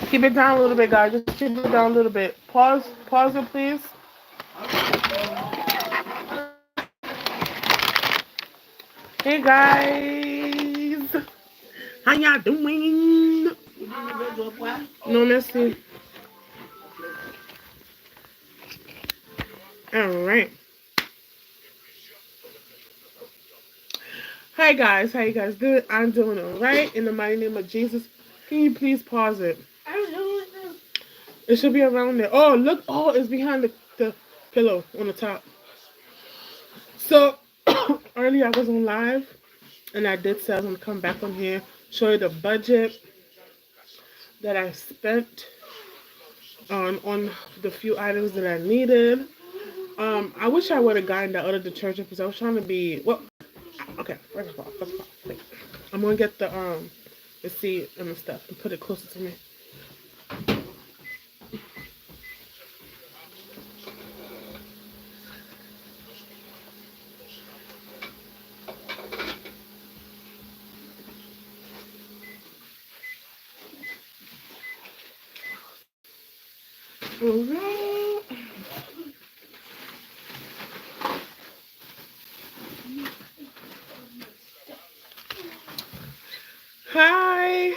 Keep it down a little bit, guys. Just keep it down a little bit. Pause it, please. Hey, guys. How y'all doing? No, merci. All right. Hi, guys. How you guys doing? I'm doing all right. In the mighty name of Jesus, can you please pause it? It should be around there. Oh, look. Oh, it's behind the pillow on the top. So, earlier I was on live, and I did say I was going to come back on here, show you the budget that I spent on the few items that I needed. I wish I would have gotten the other detergent because I was trying to be, well, okay, first of all, wait. I'm going to get the seed and the stuff and put it closer to me. Alright. Hi,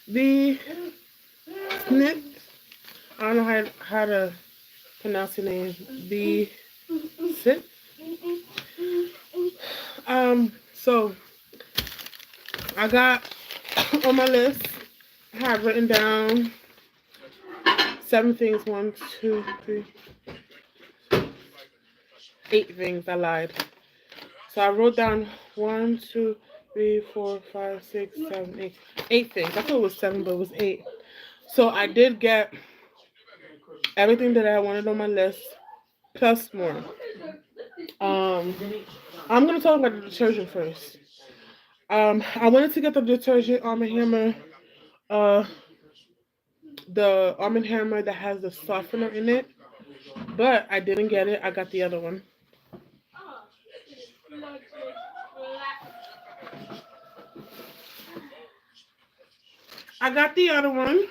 the snip. I don't know how to pronounce your name. The sit. So I got on my list. I have written down 7 things. 1, 2, 3, 8 things. I lied. So I wrote down 1, 2, 3, 4, 5, 6, 7, 8. 8 things. I thought it was 7, but it was 8. So I did get everything that I wanted on my list, plus more. Um, I'm gonna talk about the detergent first. I wanted to get the detergent Arm & Hammer, uh, the Arm & Hammer that has the softener in it, but I didn't get it. I got the other one. I got the other one.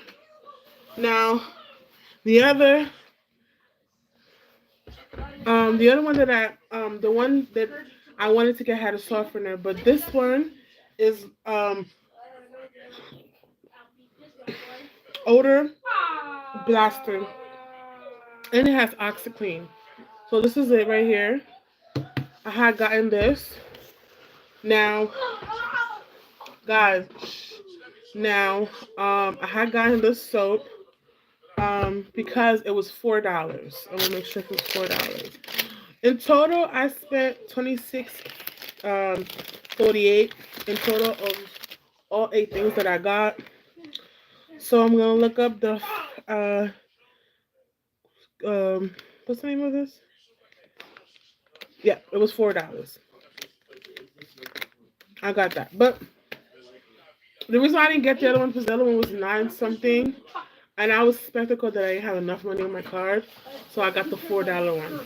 Now, the other, the other one that the one that I wanted to get had a softener, but this one is odor blaster, and it has OxiClean. So this is it right here. I had gotten this. Now, guys, now I had gotten this soap because it was $4. I want to make sure it was $4. In total, I spent 26 um 48 in total of all 8 things that I got. So I'm gonna look up the what's the name of this? Yeah, it was $4. I got that, but the reason why I didn't get the other one because the other one was 9 something, and I was skeptical that I didn't have enough money on my card, so I got the $4 one.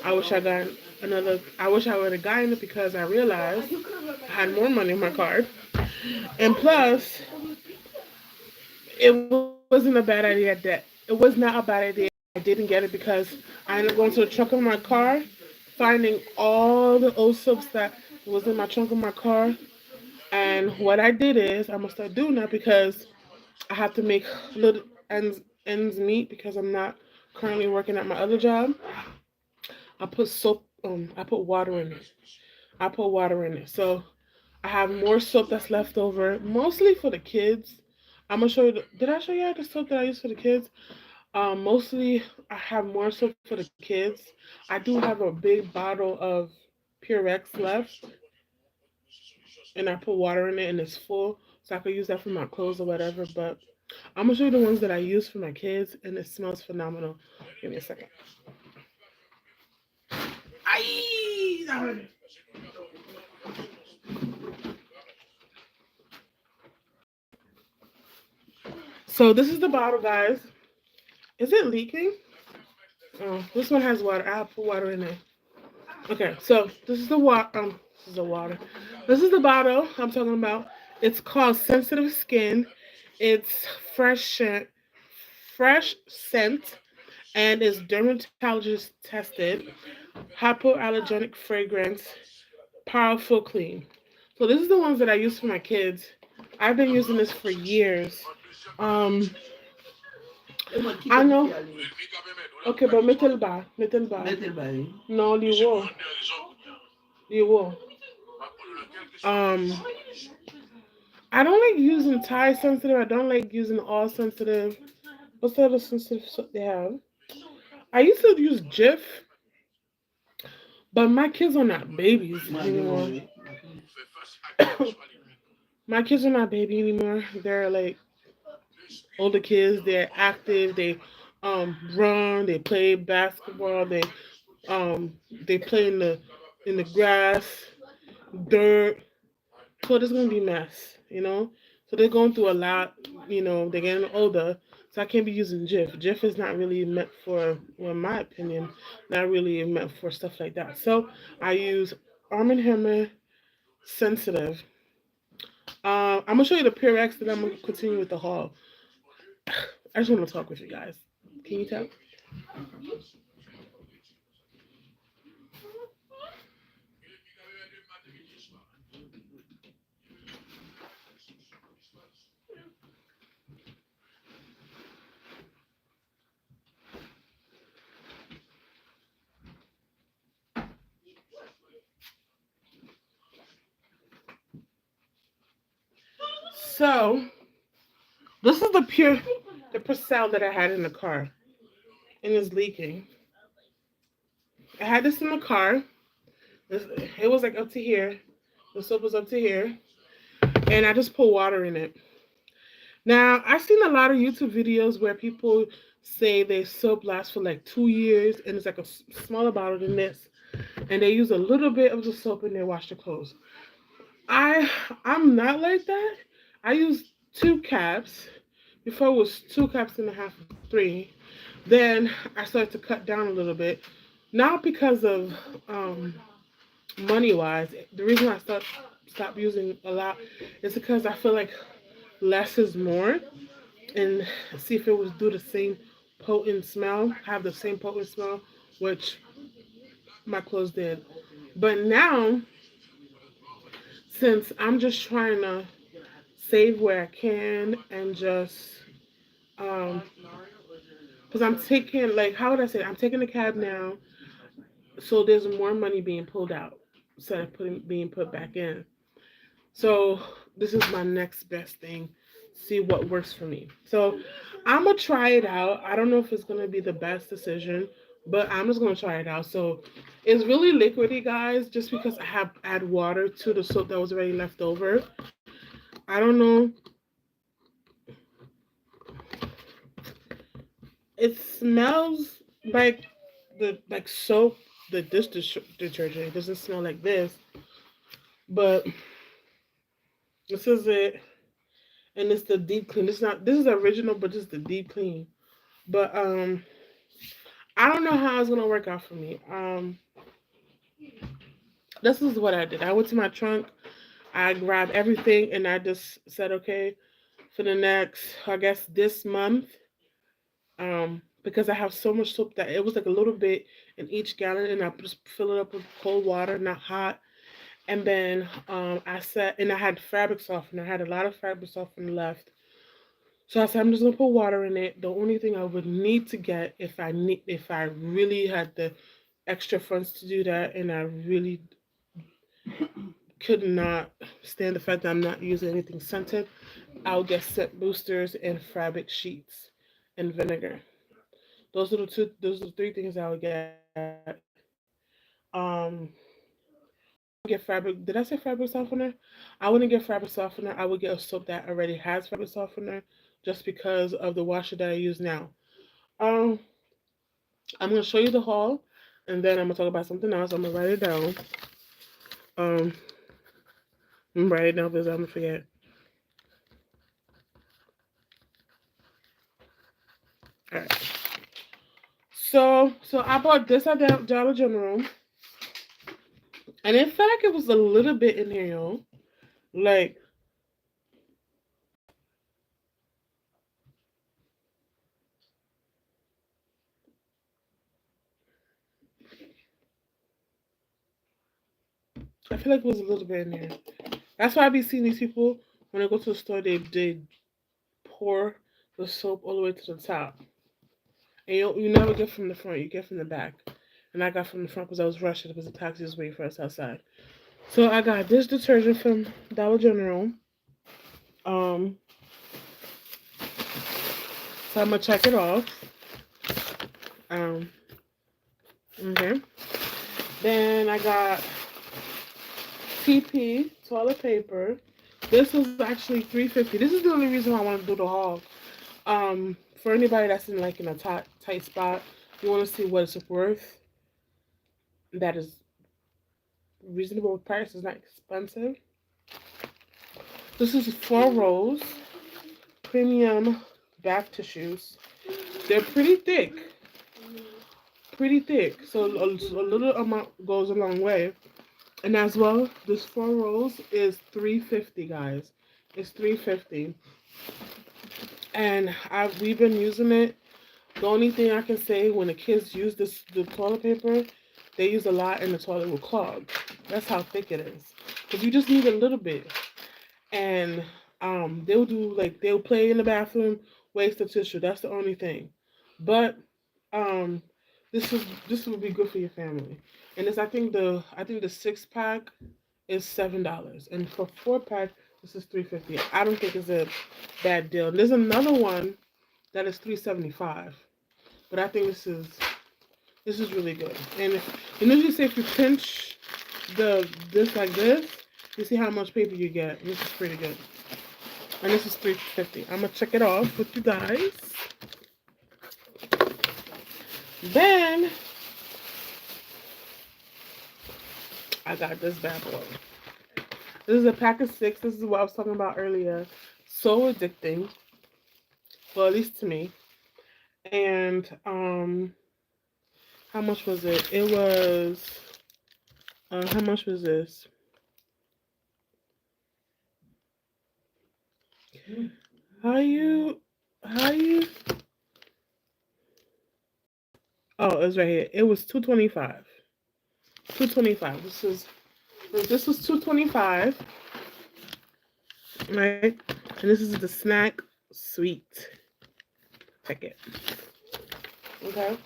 I wish I got another. I wish I would have gotten it because I realized I had more money on my card, and plus, it wasn't a bad idea. That it was not a bad idea. I didn't get it because I ended up going to the trunk of my car, finding all the old soaps that was in my trunk of my car. And what I did is I'm gonna start doing that because I have to make little ends meet because I'm not currently working at my other job. I put soap. I put water in it. I put water in it. So I have more soap that's left over, mostly for the kids. I'm gonna show you. Did I show you the soap that I use for the kids? Mostly I have more soap for the kids. I do have a big bottle of Purex left, and I put water in it, and it's full, so I could use that for my clothes or whatever. But I'm gonna show you the ones that I use for my kids, and it smells phenomenal. Give me a second. Aye! So this is the bottle, guys. Is it leaking? Oh, this one has water. I'll put water in there. Okay, so this is the water. This is the water. This is the bottle I'm talking about. It's called Sensitive Skin, It's fresh scent, and is dermatologist tested, hypoallergenic fragrance, powerful clean. So this is the ones that I use for my kids. I've been using this for years. Um, I know. Ok, bon, mettez le bas. Mettez le bas. Non, li wo. Li wo. Um, I don't like using Thai sensitive. I don't like using all sensitive. What's the other sensitive soap they have? I used to use Jif, but my kids are not babies anymore. My kids are not baby anymore. They're like older kids. They're active. They run. They play basketball. They play in the grass, dirt. So there's gonna be mess, you know. So they're going through a lot, you know. They're getting older, so I can't be using Jif. Jif is not really meant for, well, in my opinion, not really meant for stuff like that. So I use Arm& and Hammer Sensitive. I'm gonna show you the Purex, and I'm gonna continue with the haul. I just want to talk with you guys. Can you tell? So this is the Percel that I had in the car, and it's leaking. I had this in the car. It was like up to here. The soap was up to here, and I just put water in it. Now I've seen a lot of YouTube videos where people say their soap lasts for like 2 years, and it's like a smaller bottle than this, and they use a little bit of the soap and they wash their clothes. I I'm not like that. I use 2 caps. Before it was 2 caps and a half, 3. Then I started to cut down a little bit, not because of um, money wise. The reason I stopped using a lot is because I feel like less is more, and see if it was do the same potent smell, have the same potent smell, which my clothes did. But now, since I'm just trying to save where I can and just because I'm taking, like, how would I say it? I'm taking the cab now, so there's more money being pulled out instead of being put back in. So this is my next best thing. See what works for me. So I'm gonna try it out. I don't know if it's gonna be the best decision, but I'm just gonna try it out. So it's really liquidy, guys, just because I have add water to the soap that was already left over. I don't know. It smells like the like soap, the detergent. It doesn't smell like this, but this is it, and it's the deep clean. It's not. This is original, but this is the deep clean. But I don't know how it's gonna work out for me. This is what I did. I went to my trunk. I grabbed everything, and I just said, okay, for the next, I guess, this month, because I have so much soap that it was like a little bit in each gallon, and I just fill it up with cold water, not hot. And then I said, and I had fabric softener. I had a lot of fabric softener left. So I said I'm just gonna put water in it. The only thing I would need to get if I really had the extra funds to do that, and I really could not stand the fact that I'm not using anything scented, I'll get scent boosters and fabric sheets and vinegar. Those are the two. Those are the three things I would get. Um, get fabric. Did I say fabric softener? I wouldn't get fabric softener. I would get a soap that already has fabric softener, just because of the washer that I use now. Um, I'm gonna show you the haul, and then I'm gonna talk about something else. I'm gonna write it down. Um, I'm gonna write it down because I'm gonna forget. All right. So I bought this at Dollar General, and in fact, it was a little bit in here, yo. Like I feel like it was a little bit in there. That's why I be seeing these people when I go to the store. They pour the soap all the way to the top, and you never get from the front. You get from the back. And I got from the front because I was rushing because the taxi was waiting for us outside. So I got this detergent from Dollar General. Um, so I'm gonna check it off. Um, okay. Then I got TP toilet paper. This was actually $3.50. This is the only reason why I want to do the haul. For anybody that's in a tight spot, you want to see what it's worth. That is reasonable price. It's not expensive. This is 4 rolls, premium bath tissues. They're pretty thick. So a little amount goes a long way. And as well, this 4 rolls is $3.50, guys. It's $3.50, and we've been using it. The only thing I can say, when the kids use the toilet paper, they use a lot and the toilet will clog. That's how thick it is. Because you just need a little bit. And they'll play in the bathroom, waste the tissue. That's the only thing. But um this would be good for your family. And this I think the 6 pack is $7. And for 4 pack, this is $3.50. I don't think it's a bad deal. There's another one that is $3.75. But I think this is really good. And usually say if you pinch this like this, you see how much paper you get. This is pretty good. And this is $3.50. I'm gonna check it off with you guys. Then I got this bad boy. This is a pack of 6. This is what I was talking about earlier. So addicting. Well, at least to me. And how much was it? It was how much was this? How you Oh, it's right here. It was 225. 225. This was 225. Right? And this is the snack sweet packet. Okay.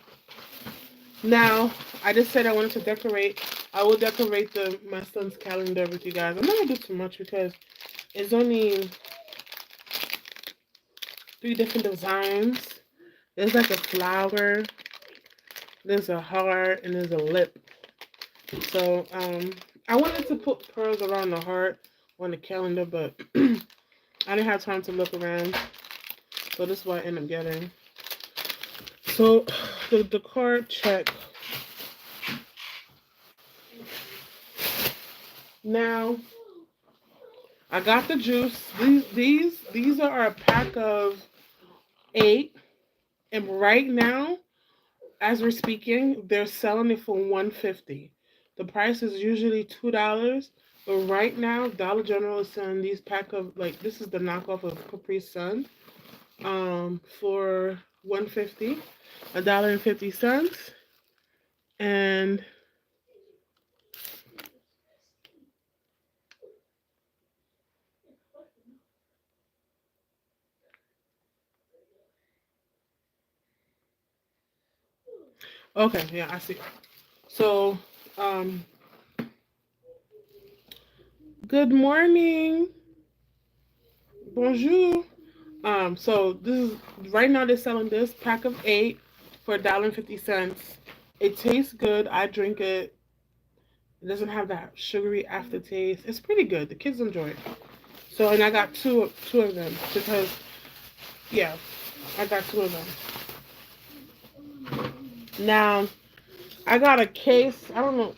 Now, I just said I wanted to decorate. I will decorate my son's calendar with you guys. I'm not gonna do too much because it's only 3 different designs. There's like a flower, there's a heart, and there's a lip. So I wanted to put pearls around the heart on the calendar, but I didn't have time to look around. So this is what I ended up getting. So the card check. Now I got the juice. These are a pack of 8, and right now, as we're speaking, they're selling it for $1.50. The price is usually $2, but right now Dollar General is selling these pack of, like, this is the knockoff of Capri Sun, for $1.50, $1.50, and okay, yeah, I see. So, um, good morning, bonjour. So this is right now they're selling this pack of 8 for $1.50. It tastes good. I drink it. It doesn't have that sugary aftertaste. It's pretty good. The kids enjoy it. So, and I got two of them because, yeah, I got 2 of them. Now I got a case. I don't know.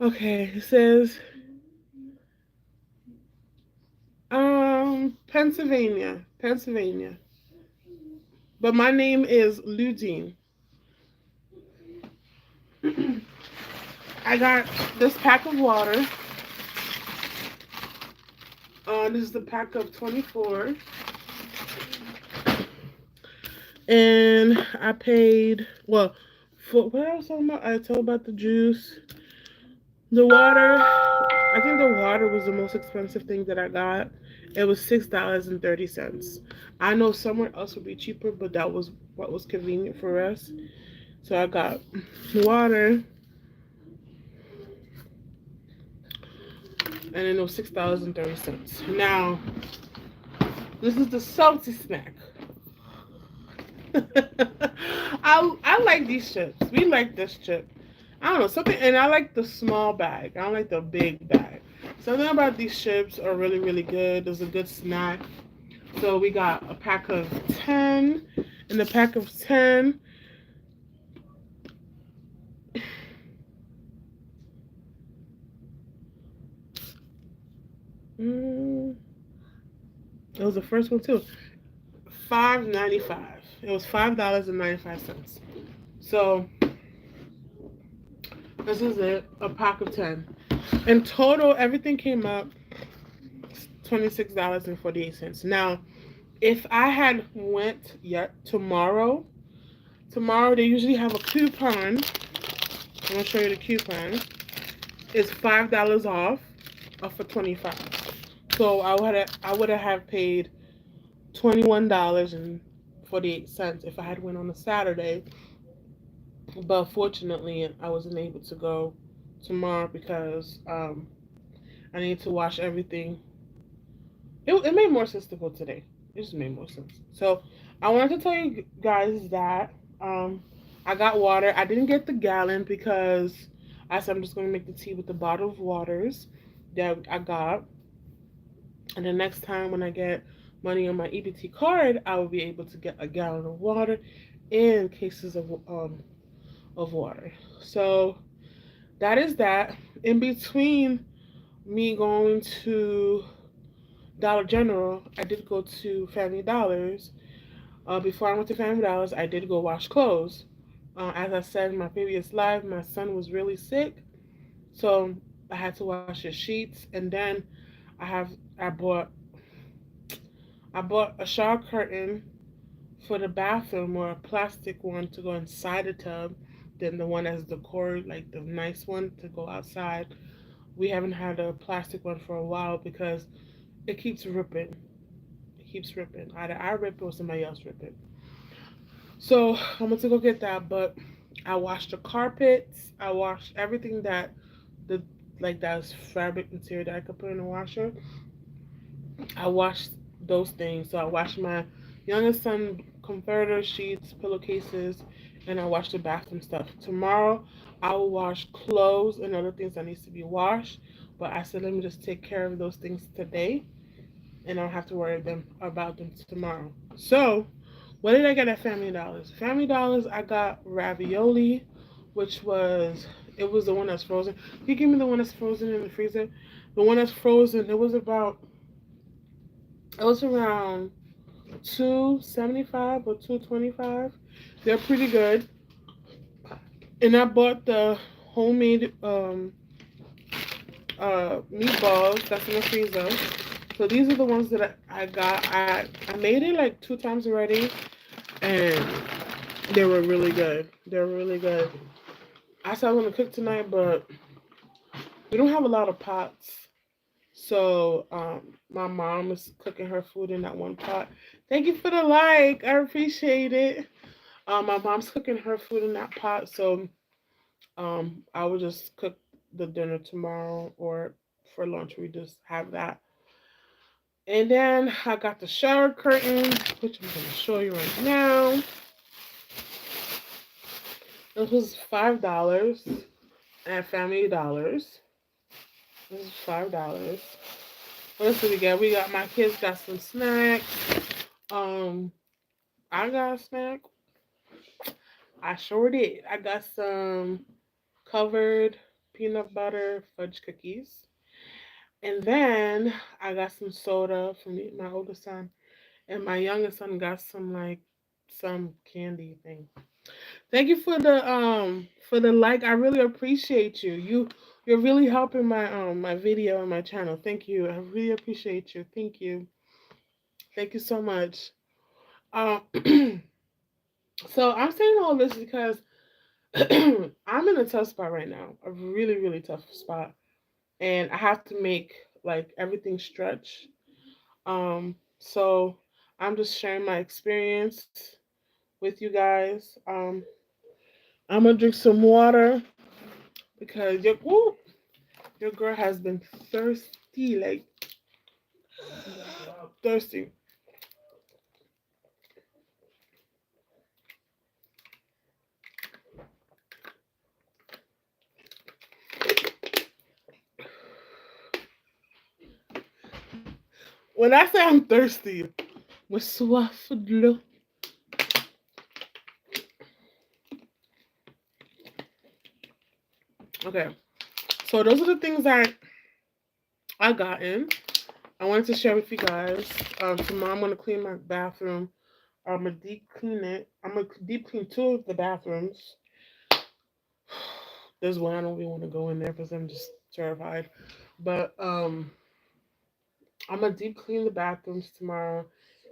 Okay, it says Pennsylvania. But my name is Ludine. I got this pack of water. This is the pack of 24. And I paid, well, for what I was talking about, I told about the juice. The water, I think the water was the most expensive thing that I got. It was $6.30. I know somewhere else would be cheaper, but that was what was convenient for us. So I got water, and then it was $6.30. Now, this is the salty snack. I like these chips. We like this chip. I don't know something, and I like the small bag. I don't like the big bag. Something about these chips are really really good. It's a good snack. So we got a pack of 10, and the pack of 10. Mm, it was the first one too. $5.95. It was $5.95. So this is it. A pack of 10. In total, everything came up $26.48. Now, if I had went yet tomorrow they usually have a coupon. I'm gonna show you the coupon. It's $5 off for 25. So I would have paid $21.48 if I had went on a Saturday. But fortunately, I wasn't able to go tomorrow because I need to wash everything. It made more sense to go today. It just made more sense. So I wanted to tell you guys that I got water. I didn't get the gallon because I said I'm just going to make the tea with the bottle of waters that I got. And the next time when I get money on my EBT card, I will be able to get a gallon of water and cases of water. So that is that. In between me going to Dollar General, I did go to Family Dollars. Before I went to Family Dollars, I did go wash clothes. As I said in my previous live, my son was really sick, so I had to wash his sheets. And then I have I bought a shower curtain for the bathroom, or a plastic one to go inside the tub, than the one that's the cord, like the nice one to go outside. We haven't had a plastic one for a while because it keeps ripping. It keeps ripping. Either I rip it or somebody else rip it. So I'm going to go get that. But I washed the carpets. I washed everything the that's fabric material that I could put in the washer. I washed those things. So I washed my youngest son comforter, sheets, pillowcases, and I washed the bathroom stuff. Tomorrow I will wash clothes and other things that needs to be washed. But I said let me just take care of those things today, and I don't have to worry about them tomorrow. So what did I get at Family Dollars? Family Dollars, I got ravioli, which was it was the one that's frozen. Can you give me the one that's frozen in the freezer? The one that's frozen, it was around 275 or 225. They're pretty good. And I bought the homemade meatballs that's in the freezer. So these are the ones that I got. I made it like two times already, and they were really good. They were really good. I said I was gonna cook tonight, but we don't have a lot of pots. So my mom is cooking her food in that one pot. Thank you for the like. I appreciate it. My mom's cooking her food in that pot, so I will just cook the dinner tomorrow, or for lunch we just have that. And then I got the shower curtain, which I'm gonna show you right now. This was $5 at Family Dollars. This is $5. What else did we get? We got my kids got some snacks. Um, I got a snack. I sure did. I got some covered peanut butter fudge cookies. And then I got some soda from my oldest son. And my youngest son got some candy thing. Thank you for the like. I really appreciate you. You're really helping my video and my channel. Thank you. I really appreciate you. Thank you. Thank you so much. Um so I'm saying all this because I'm in a tough spot right now, a really, really tough spot. And I have to make like everything stretch. So I'm just sharing my experience with you guys. I'm gonna drink some water because your girl has been thirsty, like thirsty. When I say I'm thirsty, with soif de l'eau. Okay, so those are the things that I got in. I wanted to share with you guys. Tomorrow I'm gonna clean my bathroom. I'm gonna deep clean it. I'm gonna deep clean two of the bathrooms. There's one I don't really want to go in there because I'm just terrified. But I'm gonna deep clean the bathrooms tomorrow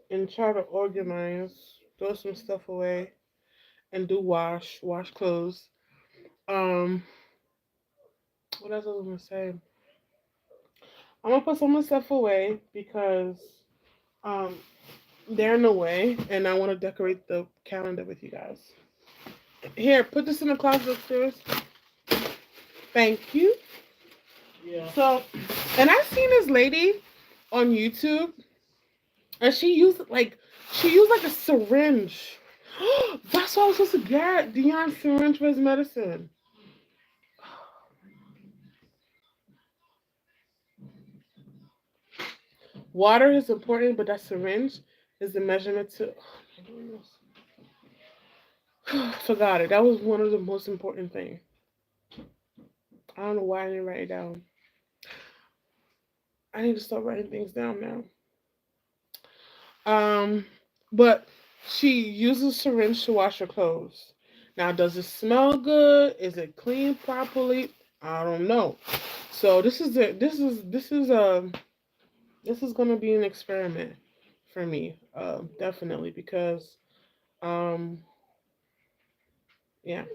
and try to organize, throw some stuff away, and do wash clothes. Um, what else was I gonna say? I'm gonna put some of the stuff away because um they're in the way, and I want to decorate the calendar with you guys. Here, put this in the closet upstairs. Thank you. Yeah. So, and I seen this lady on YouTube, and she used like a syringe. That's what I was supposed to get. Dion's syringe for his medicine. Water is important, but that syringe is the measurement to. Forgot it. That was one of the most important things. I don't know why I didn't write it down. I need to start writing things down now. Um, but she uses syringe to wash her clothes. Now, does it smell good? Is it cleaned properly? I don't know. So this is gonna be an experiment for me, definitely because um yeah,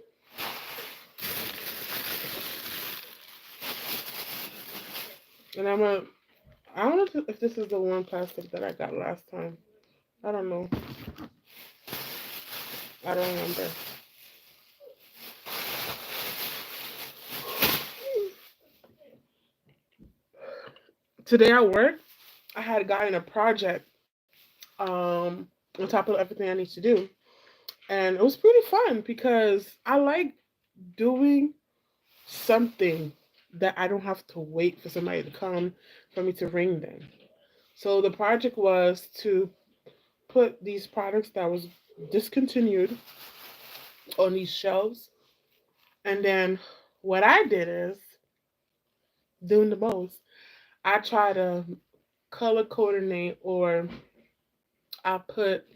and I don't know if this is the one plastic that I got last time. I don't know. I don't remember. Today at work, I had gotten a project on top of everything I need to do, and it was pretty fun because I like doing something that I don't have to wait for somebody to come for me to ring them. So the project was to put these products that was discontinued on these shelves, and then what I did is doing the most. I try to color coordinate, or I put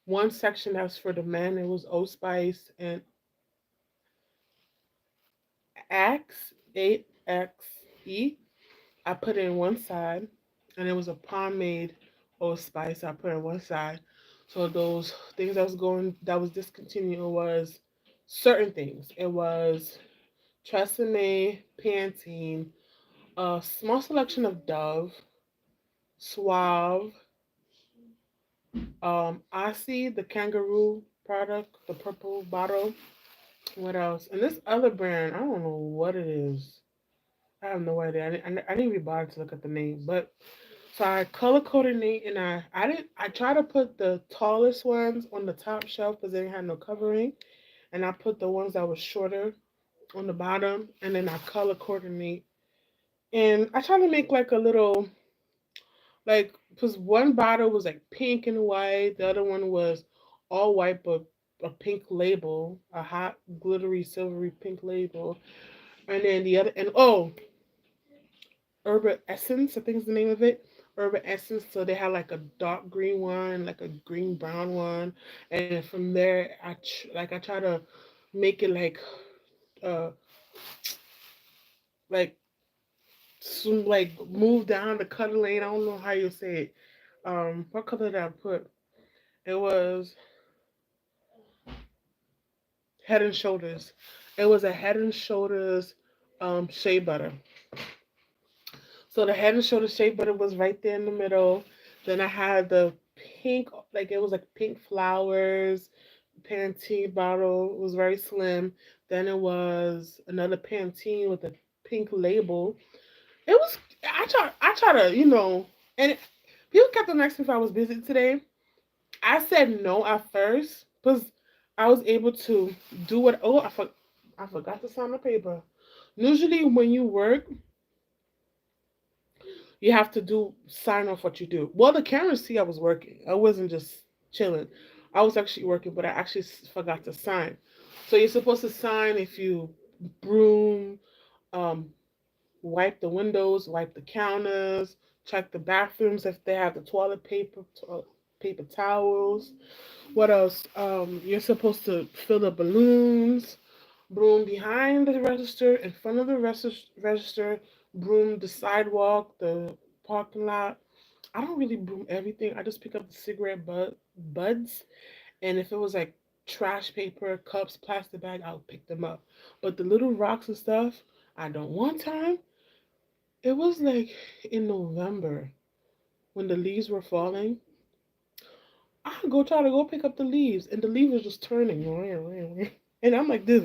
one section that's for the men. It was Old Spice and X8XE. I put it in one side, and it was a pomade Old Spice. I put it on one side. So those things that was discontinued was certain things. It was Tresemme, Pantene, a small selection of Dove, Suave, Aussie, the kangaroo product, the purple bottle. What else? And this other brand, I don't know what it is. I have no idea. I didn't even bother to look at the name. But so I color coordinate, and I try to put the tallest ones on the top shelf because they didn't have no covering, and I put the ones that was shorter on the bottom, and then I color coordinate. And I try to make like a little, like, because one bottle was like pink and white, the other one was all white but a pink label, a hot glittery silvery pink label, and then the other, and oh, Urban Essence, I think is the name of it. Urban Essence. So they had like a dark green one, like a green brown one, and from there, I try to make it uh like some like move down the color lane. I don't know how you say it. What color did I put? It was Head and Shoulders. It was a Head and Shoulders shea butter. So the Head and Shoulders shea butter was right there in the middle. Then I had the pink, like it was like pink flowers, Pantene bottle. It was very slim. Then it was another Pantene with a pink label. It was I try to, and people kept on asking if I was busy today. I said no at first because I was able to do what. Oh, I forgot to sign the paper. Usually, when you work, you have to do sign off what you do. Well, the cameras see I was working. I wasn't just chilling. I was actually working, but I actually forgot to sign. So you're supposed to sign if you broom, um, wipe the windows, wipe the counters, check the bathrooms if they have the toilet paper, paper towels. What else? You're supposed to fill the balloons, broom behind the register, in front of the register, broom the sidewalk, the parking lot. I don't really broom everything. I just pick up the cigarette buds, and if it was like trash paper, cups, plastic bag, I'll pick them up. But the little rocks and stuff, I don't. One time, it was like in November when the leaves were falling. I go try to go pick up the leaves, and the leaves was just turning, and I'm like this,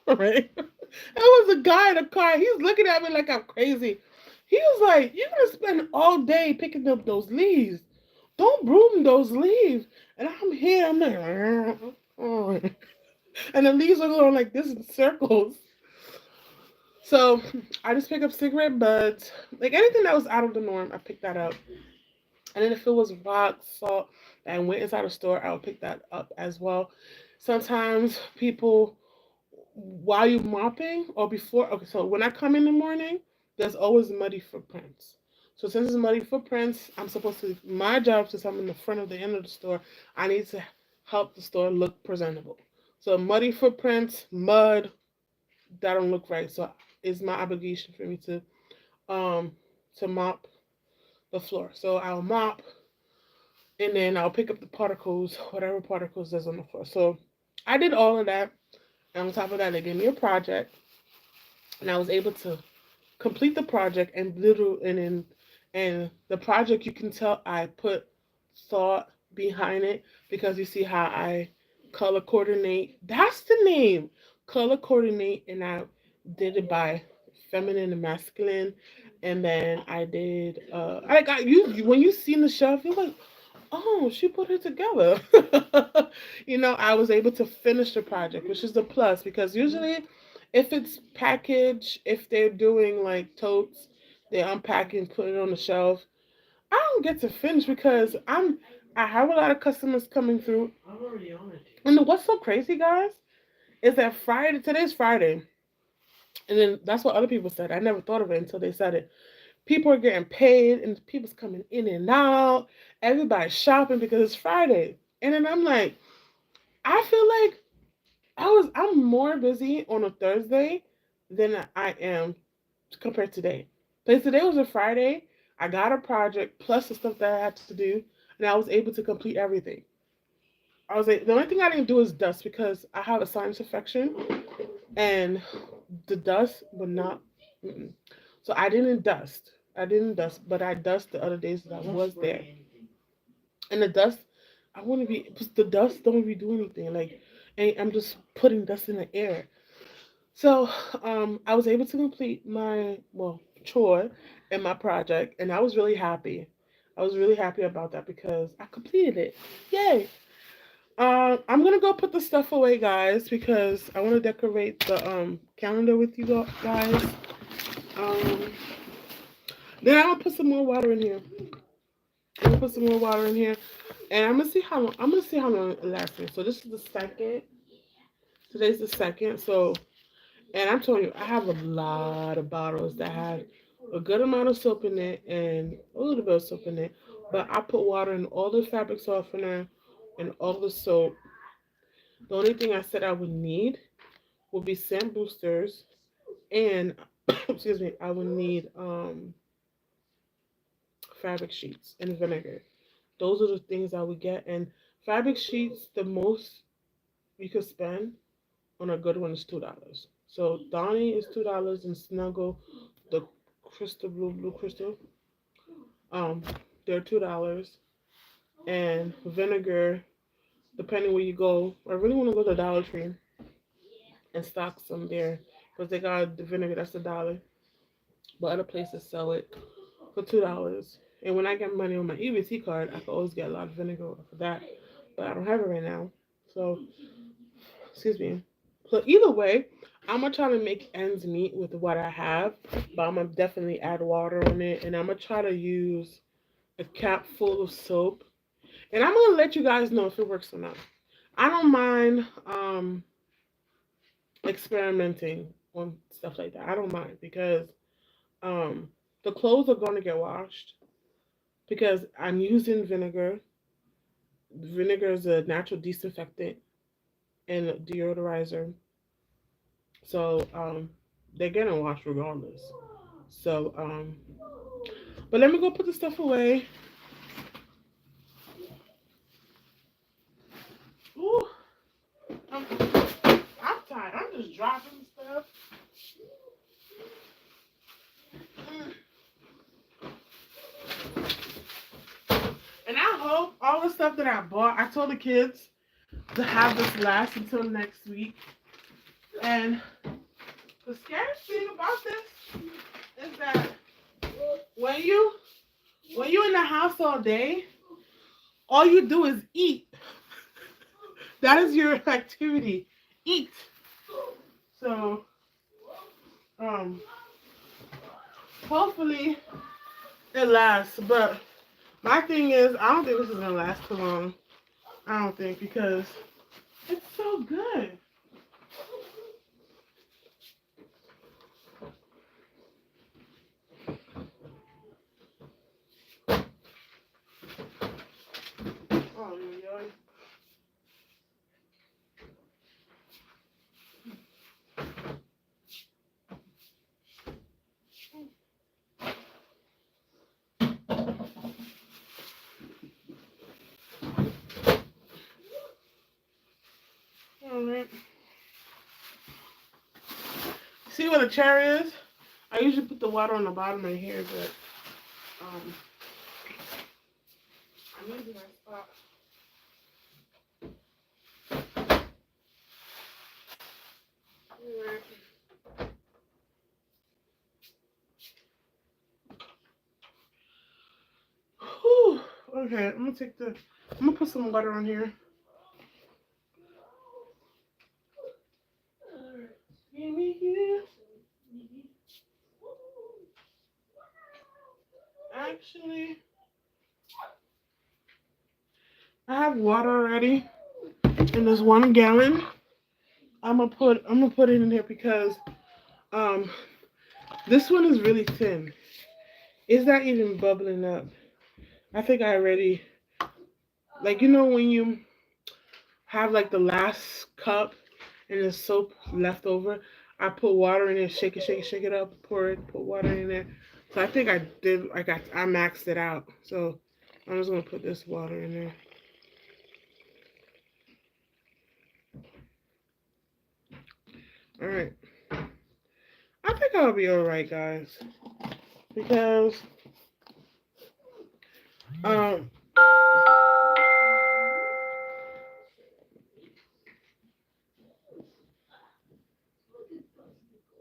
right? There was a guy in a car. He's looking at me like I'm crazy. He was like, "You're gonna spend all day picking up those leaves. Don't broom those leaves." And I'm here. I'm like, and the leaves are going like this in circles. So I just pick up cigarette butts, like anything that was out of the norm. I picked that up. And then if it was rock, salt, and went inside a store, I would pick that up as well. Sometimes people, while you mopping or before, okay, so when I come in the morning, there's always muddy footprints. So since it's muddy footprints, I'm supposed to, my job, since I'm in the front of the end of the store, I need to help the store look presentable. So muddy footprints, mud, that don't look right. So it's my obligation for me um to mop the floor. So I'll mop and then I'll pick up the particles, whatever particles there's on the floor. So I did all of that. And on top of that, they gave me a project, and I was able to complete the project and the project you can tell I put thought behind it because you see how I color coordinate. That's the name, color coordinate, and I did it by feminine and masculine, and then I did. I got you when you see the shelf, you're like, oh, she put it together. I was able to finish the project, which is the plus because usually if it's packaged, if they're doing like totes, they unpack and put it on the shelf. I don't get to finish because I have a lot of customers coming through. I'm already on it. And what's so crazy, guys, is that today's Friday, and then that's what other people said. I never thought of it until they said it. People are getting paid and people's coming in and out. Everybody's shopping because it's Friday. And then I'm like, I feel like I'm more busy on a Thursday than I am compared to today. Because today was a Friday. I got a project plus the stuff that I had to do, and I was able to complete everything. I was like, the only thing I didn't do is dust because I have a sinus infection, and the dust would not. Mm-mm. So I didn't dust. I didn't dust, but I dust the other days that I was there. And the dust, I want to be. The dust don't really do anything. Like, and I'm just putting dust in the air. So, I was able to complete my chore and my project, and I was really happy. I was really happy about that because I completed it. Yay! I'm gonna go put the stuff away, guys, because I want to decorate the calendar with you guys. Um, then I'm gonna put some more water in here. I'm gonna put some more water in here, and I'm gonna see how long. I'm gonna see how long it lasts me. So this is the second. Today's the second. So, and I'm telling you, I have a lot of bottles that had a good amount of soap in it and a little bit of soap in it. But I put water in all the fabric softener and all the soap. The only thing I said I would need would be scent boosters and excuse me, I would need fabric sheets and vinegar. Those are the things I would get. And fabric sheets, the most. you could spend on a good one is $2. So Donnie is $2 and Snuggle, the crystal blue crystal, um, they're $2. And vinegar, depending where you go, I really want to go to Dollar Tree and stock some there because they got the vinegar that's $1. But other places sell it for $2. And when I get money on my EBT card, I can always get a lot of vinegar for that. But I don't have it right now. So, excuse me. So either way, I'm gonna try to make ends meet with what I have, but I'm gonna definitely add water on it, and I'm gonna try to use a cap full of soap, and I'm gonna let you guys know if it works or not. I don't mind experimenting on stuff like that. I don't mind because um the clothes are gonna get washed because I'm using vinegar. Vinegar is a natural disinfectant and deodorizer. So they're getting washed regardless. So but let me go put the stuff away. Ooh, I'm tired. I'm just dropping stuff. Mm. And I hope all the stuff that I bought, I told the kids to have this last until next week. And the scariest thing about this is that when you when you're in the house all day, all you do is eat. That is your activity. Eat. So um hopefully it lasts. But my thing is I don't think this is gonna last too long. I don't think because it's so good. Oh yeah. Alright. See where the chair is? I usually put the water on the bottom right here, but um I'm using my spot. Alright. Whew. Okay, I'm gonna put some water on here. Give me here. Actually, I have water already in this 1 gallon. I'm gonna put it in here because um this one is really thin. It's not even bubbling up. I think I already like when you have like the last cup and the soap left over, I put water in it, shake it up, pour it, put water in there. So I think I maxed it out. So I'm just gonna put this water in there. All right. I think I'll be all right, guys, because um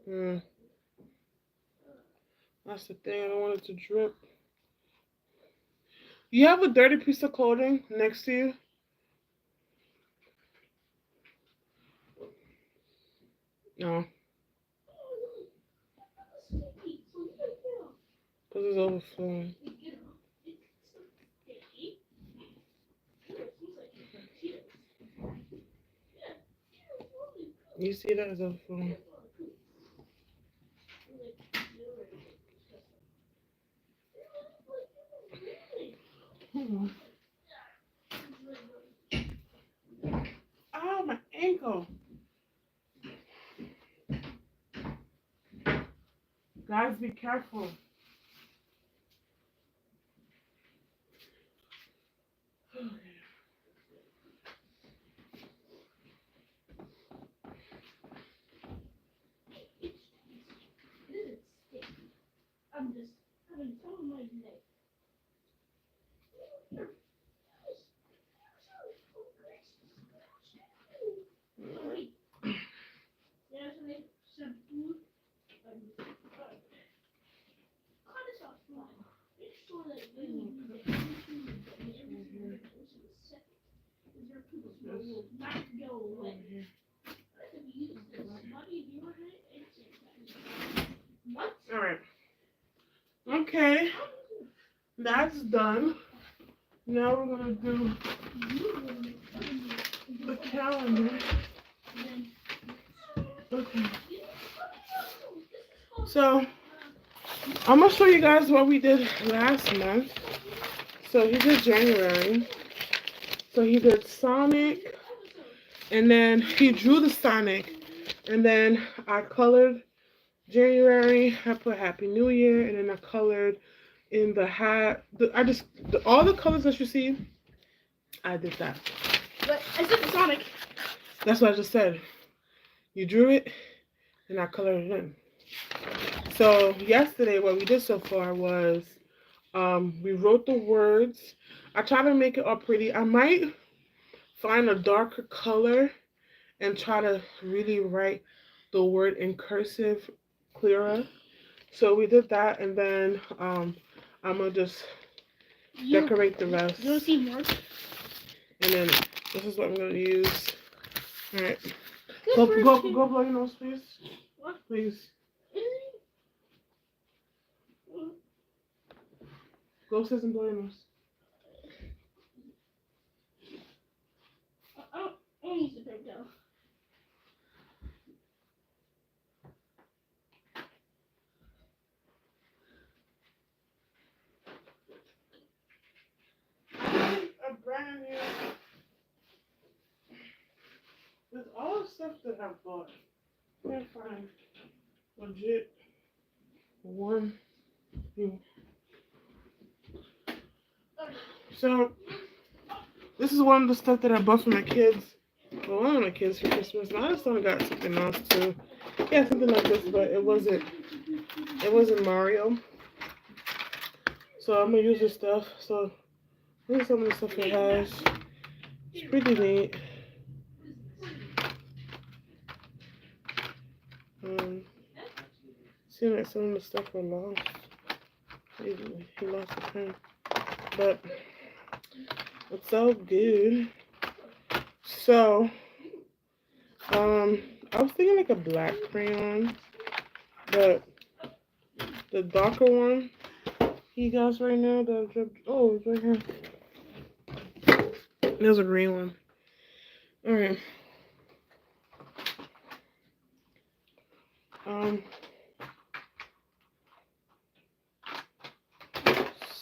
mm, that's the thing. I don't want it to drip. You have a dirty piece of clothing next to you? No, because it's overflowing. You see that it's overflowing. Hmm. Oh, my ankle. Guys, be careful. Alright. Okay. That's done. Now we're gonna do the calendar. Okay. So I'm gonna show you guys what we did last month. So he did January. So he did Sonic, and then he drew the Sonic, and then I colored January. I put Happy New Year, and then I colored in the hat. All the colors that you see, I did that. But I said the Sonic. That's what I just said. You drew it, and I colored it in. So yesterday, what we did so far was we wrote the words. I try to make it all pretty. I might find a darker color and try to really write the word in cursive clearer. So we did that, and then I'm gonna just decorate the rest. You wanna see more? And then this is what I'm gonna use. All right. Go blow your nose, please. What? Please. Go upstairs and blow your nose. I don't use the paper towel. A brand new. With all the stuff that I bought, I can't find legit one thing. So this is one of the stuff that I bought for my kids. Well, one of my kids for Christmas. My other son got something else too. Yeah, something like this, but it wasn't Mario. So I'm gonna use this stuff. So this is some of the stuff it has. It's pretty neat. Seems like some of the stuff were lost. He lost the pen. But it's so good. So I was thinking like a black crayon, but the darker one he got right now, it's right here. There's a green one. Alright.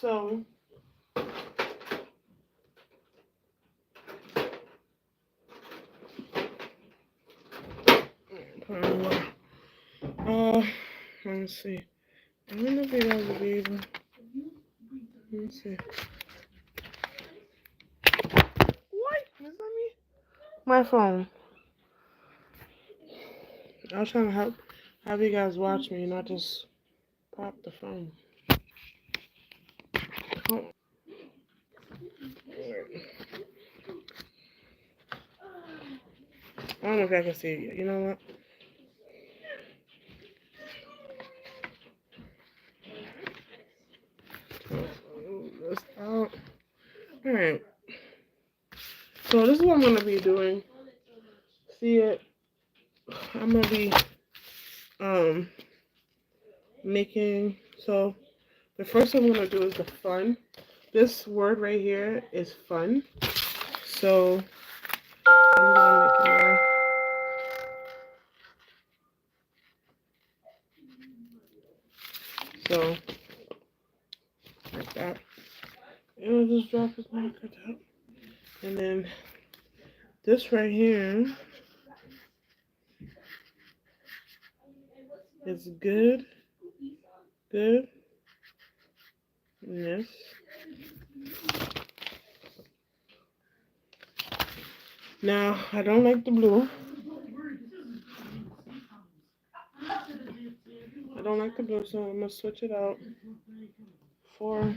So let's see. I don't know if you guys will be able. Let's see. What? Is that me? My phone. I was trying to have you guys watch me, not just pop the phone. Oh. I don't know if I can see it yet. You know what? Alright. So this is what I'm going to be doing. See it? I'm going to be making, so the first thing I'm going to do is the fun. This word right here is fun. So I'm going to make it more. So like that. And I'll just drop his marker down. And then this right here is good. Good. Yes. Now, I don't like the blue. I don't like the blue, so I'm going to switch it out for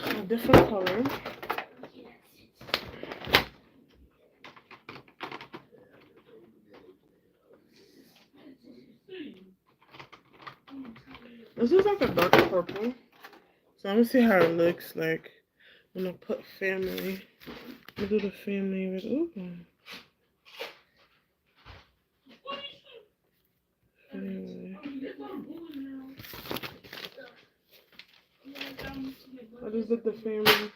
a different color. This is like a dark purple. So I'm going to see how it looks like when I put family. We'll do the family with family. I just did the family.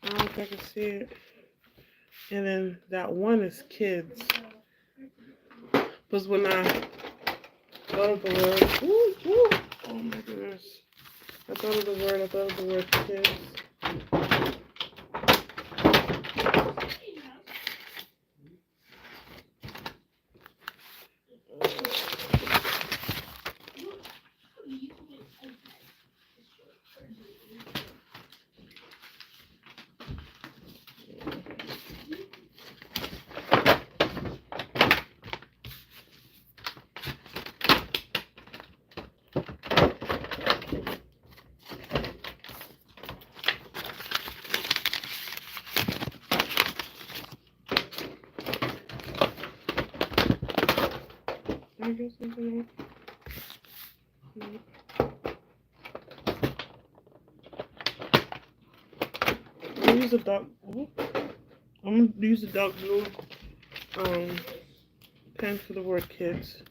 I don't know if I can see it. And then that one is kids. Because when I thought of the word, oh my goodness. I thought of the word kids. I guess something else. I'm gonna use a dark. I'm gonna use a dark blue pen for the word kids.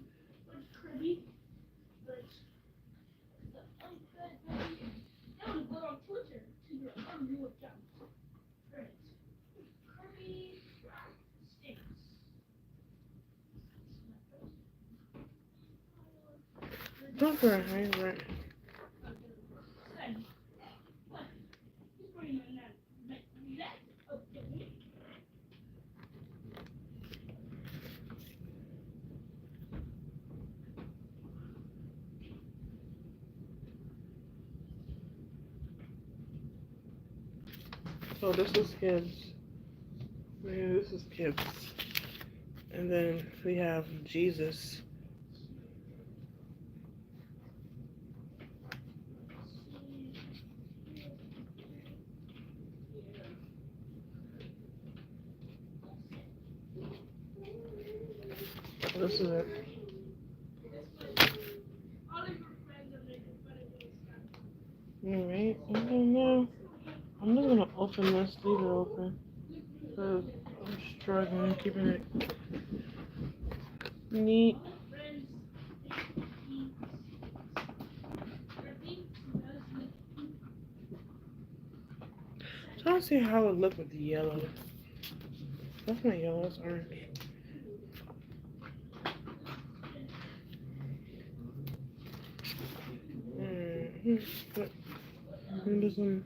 Don't worry, right. So this is kids. Yeah, this is kids. And then we have Jesus. This is it. Alright, and then now I'm just gonna open this, leave it open. Because I'm struggling keeping it neat. Trying to see how it would look with the yellow. That's not yellow, that's orange. I'm just gonna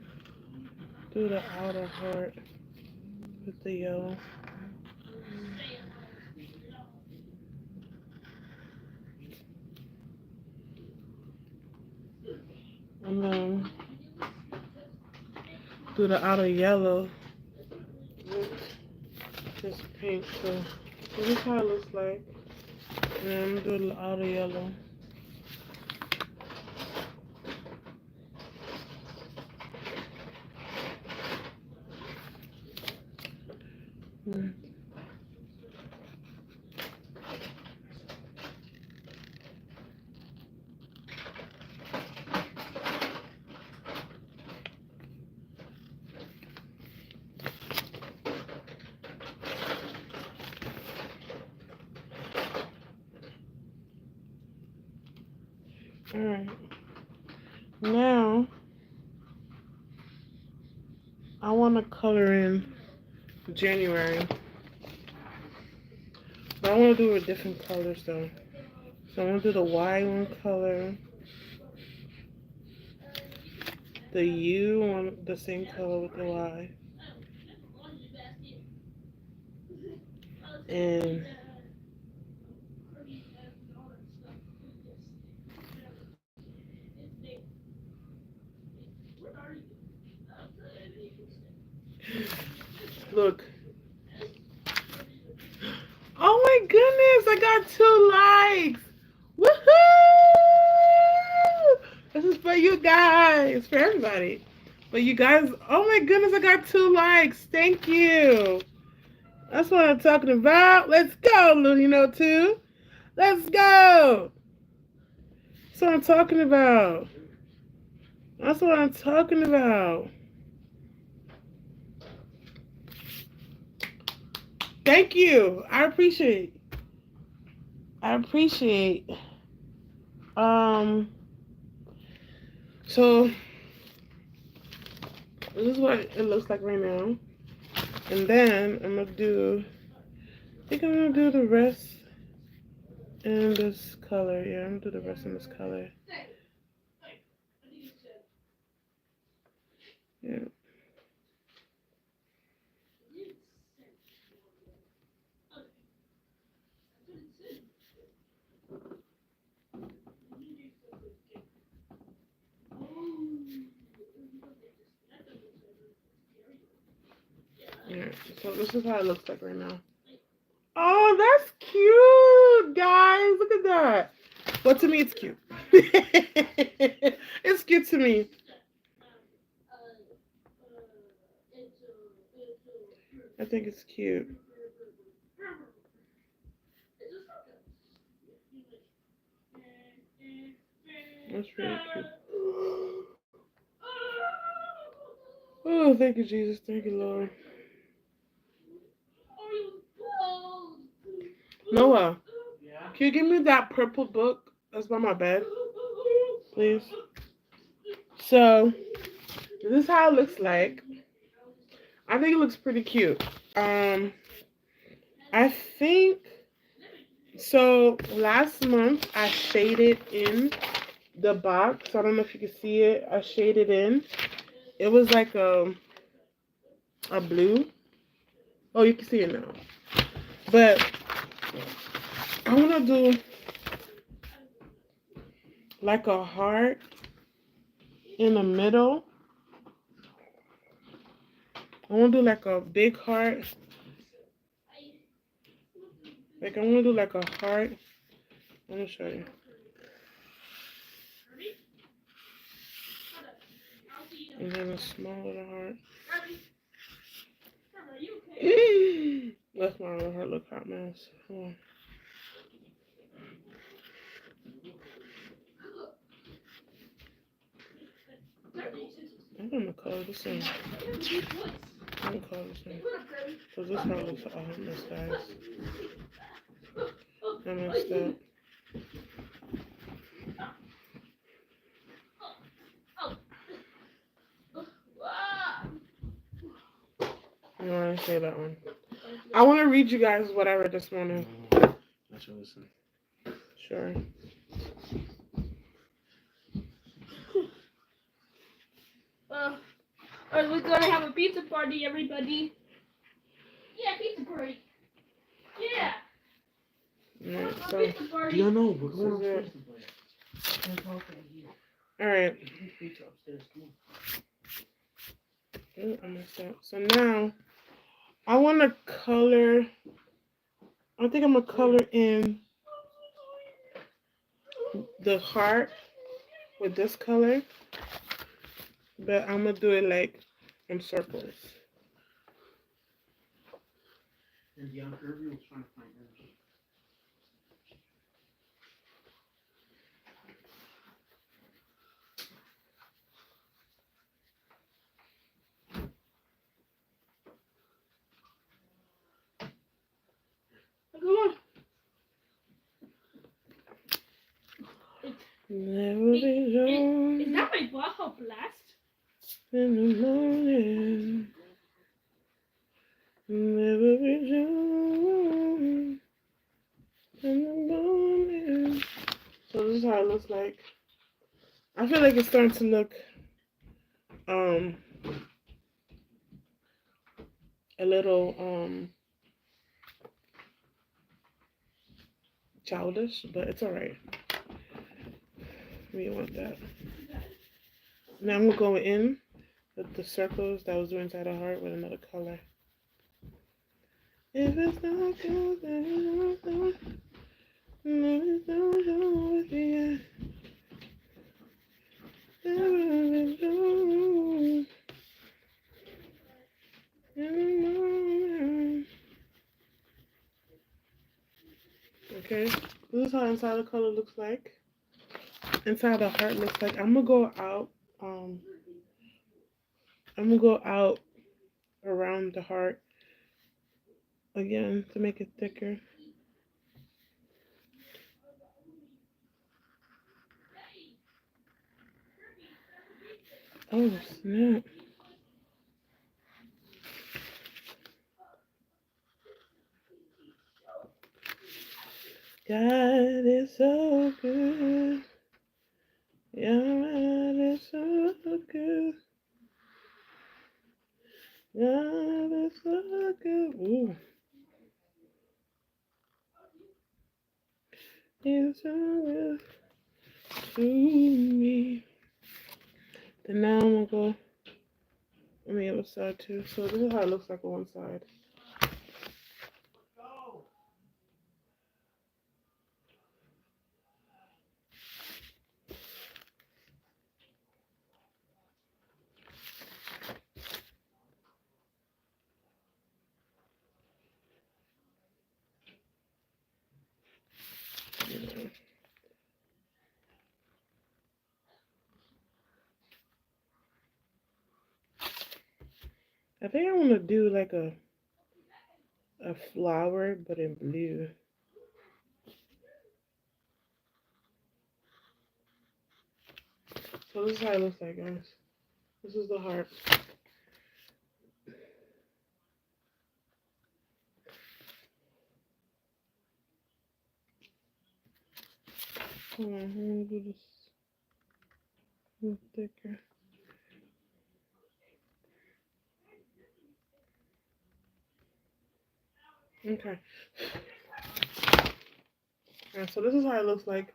do the outer heart with the yellow. And then do the outer yellow with this pink. So this is how it looks like. And then I'm gonna do the outer yellow. Alright. Now I want to color in January. But I want to do it with different colors though. So I'm going to do the Y one color. The U on the same color with the Y. And look. Oh my goodness, I got 2 likes. Woohoo! This is for you guys, for everybody. But you guys, oh my goodness, I got 2 likes. Thank you. That's what I'm talking about. Let's go, Lunino 2. Let's go. That's what I'm talking about. That's what I'm talking about. Thank you. I appreciate. I appreciate. Um. So this is what it looks like right now, and then I'm gonna do. I think I'm gonna do the rest in this color. Yeah, I'm gonna do the rest in this color. Yeah. Yeah. So this is how it looks like right now. Oh, that's cute, guys. Look at that. Well, to me, it's cute. It's cute to me. I think it's cute. That's really cute. Oh, thank you, Jesus. Thank you, Lord. Noah, can you give me that purple book that's by my bed, please? So, this is how it looks like. I think it looks pretty cute. I think so. Last month I shaded in the box. I don't know if you can see it. I shaded in. It was like a blue. Oh, you can see it now. But I want to do like a heart in the middle. I want to do like a big heart. Like I want to do like a heart. Let me show you. And then a small little heart. That's my little heart. Look hot mess. Hold on. I'm gonna color this in. I'm gonna color this in. So this heart looks like I messed, guys. I messed up. You know, I didn't say that one. I want to read you guys what I read this morning. Let's listen. Sure. We're gonna have a pizza party, everybody. Yeah, pizza party. Yeah. Alright, so, Pizza party. Yeah, no, we're going This is upstairs to play. alright. Pizza upstairs, come on. Oh, I messed up. So now, I want to color, I think I'm going to color in the heart with this color. But I'm going to do it like in circles. And the other Irving was trying to find her. Come on. Never be young Is that my Baja Blast? in the morning. Never be young in the morning. So this is how it looks like. I feel like it's starting to look a little childish, but it's alright. We want that. Now I'm gonna go in with the circles that was doing inside the heart with another color. If it's not good, then it's not good. Then it's not good with you. Okay, this is how inside the color looks like. Inside the heart looks like. I'm gonna go out. I'm gonna go out around the heart again to make it thicker. Oh snap. God is so good. God is so good. God is so good. Ooh. He's so good to me. Then now I'm gonna go on the other side too. So this is how it looks like on one side. I think I want to do like a flower, but in blue. So this is how it looks like, guys. This is the heart. Hold on, I'm gonna do this a little thicker. Okay. Alright, so this is how it looks like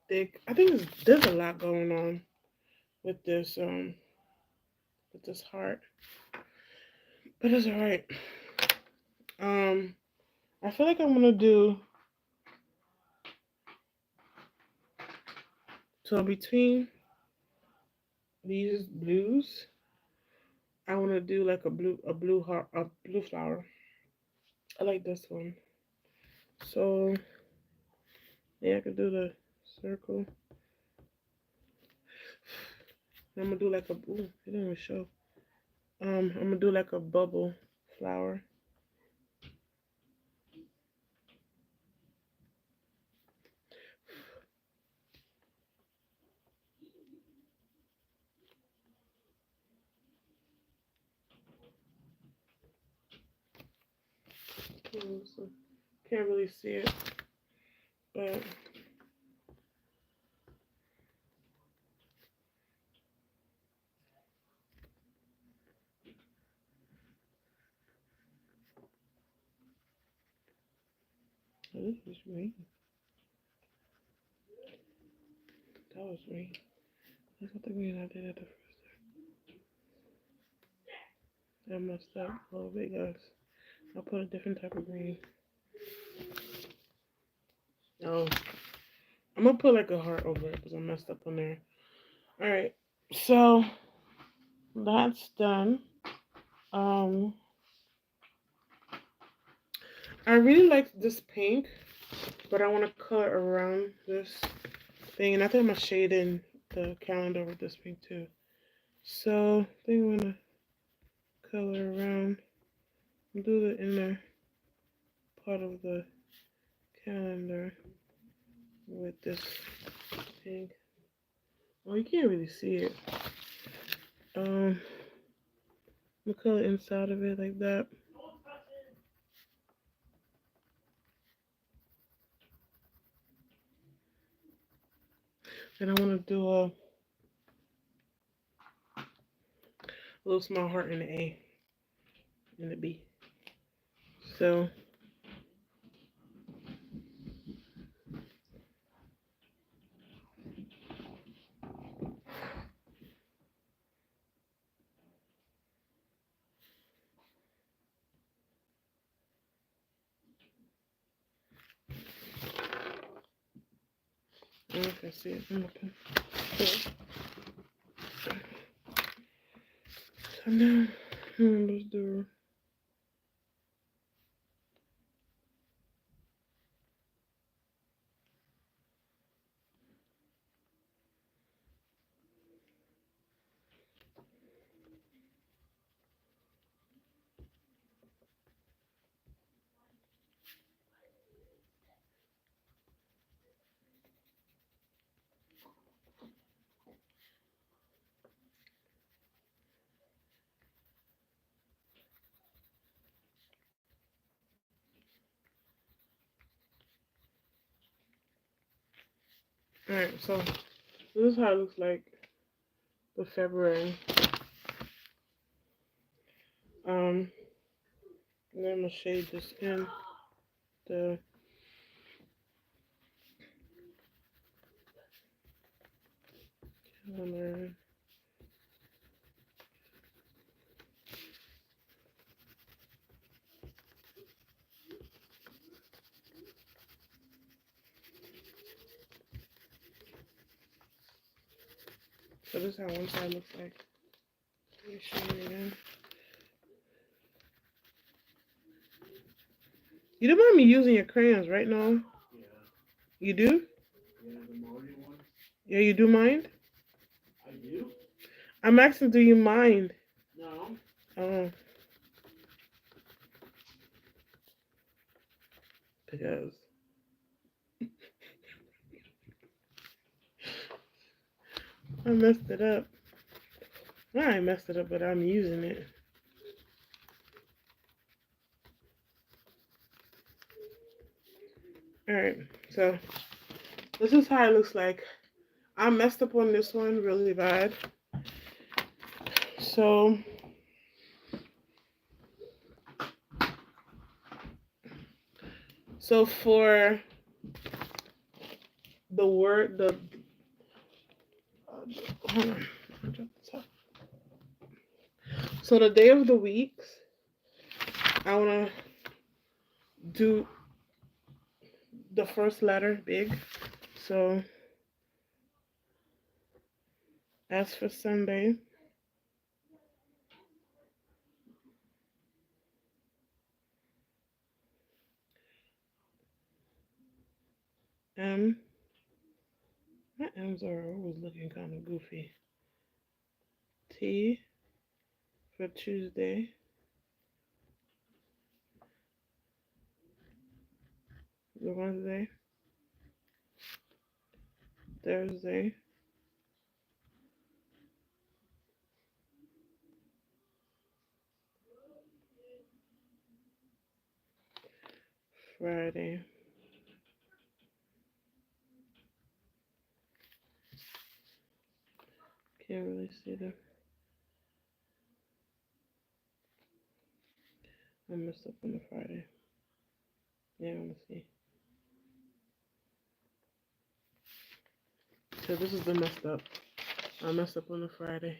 thick. I think there's a lot going on with this heart. But it's alright. I feel like I'm gonna do so between these blues, I wanna do like a blue heart, a blue flower. I like this one. So yeah, I could do the circle. I'm gonna do like a ooh, it didn't even show. I'm gonna do like a bubble flower. So can't really see it, but oh, this is green. That was green. That's not the green I did at the first time. I messed up a little bit, guys. I'll put a different type of green. Oh, I'm gonna put like a heart over it because I messed up on there. All right, so that's done. Um, I really like this pink, but I want to color around this thing, and I think I'm gonna shade in the calendar with this pink too. So I think I'm gonna color around, do the inner part of the calendar with this pink. Well, you can't really see it. I'm gonna color inside of it like that. And I want to do a little small heart in the A and the B. So I don't know if I see it. I'm open. So now let's do. Alright, so this is how it looks like for February. And then I'm gonna shade this in the calendar. So this is how one side looks like. Let me show you again. You don't mind me using your crayons, right now? Yeah. You do? Yeah, the Mario one. Yeah, you do mind? I do? I'm asking, do you mind? No. Oh. Because I messed it up. Well, I messed it up, but I'm using it. Alright, so this is how it looks like. I messed up on this one really bad. So for the word, hold on. I dropped the top. So the day of the weeks, I want to do the first letter big. So as for Sunday, M. My M's are always looking kind of goofy. T for Tuesday. Wednesday. Thursday. Friday. Can't really see them. I messed up on the Friday. Yeah, I want to see. So this is the messed up. I messed up on the Friday.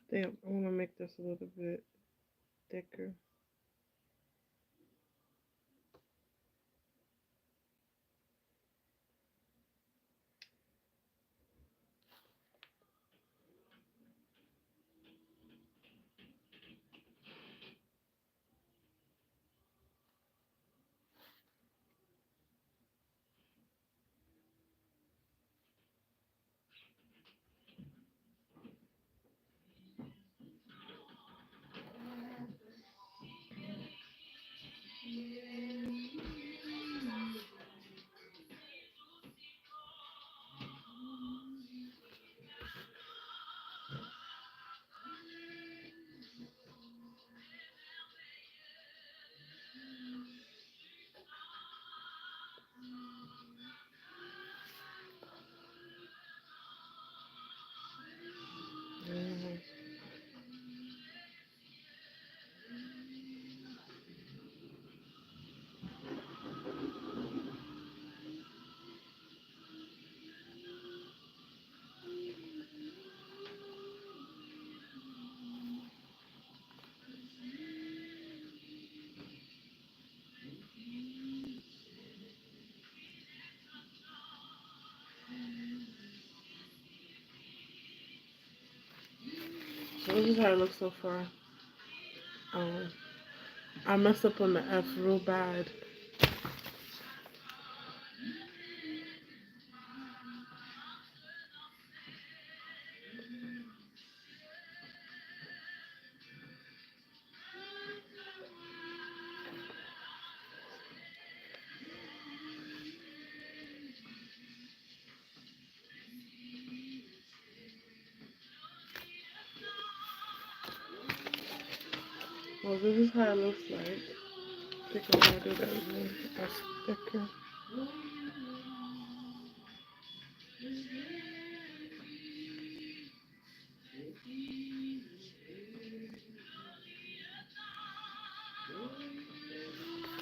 Damn, I want to make this a little bit thicker. So this is how it looks so far. I messed up on the F real bad. Well, this is how it looks like. think I'm gonna do that one. A sticker.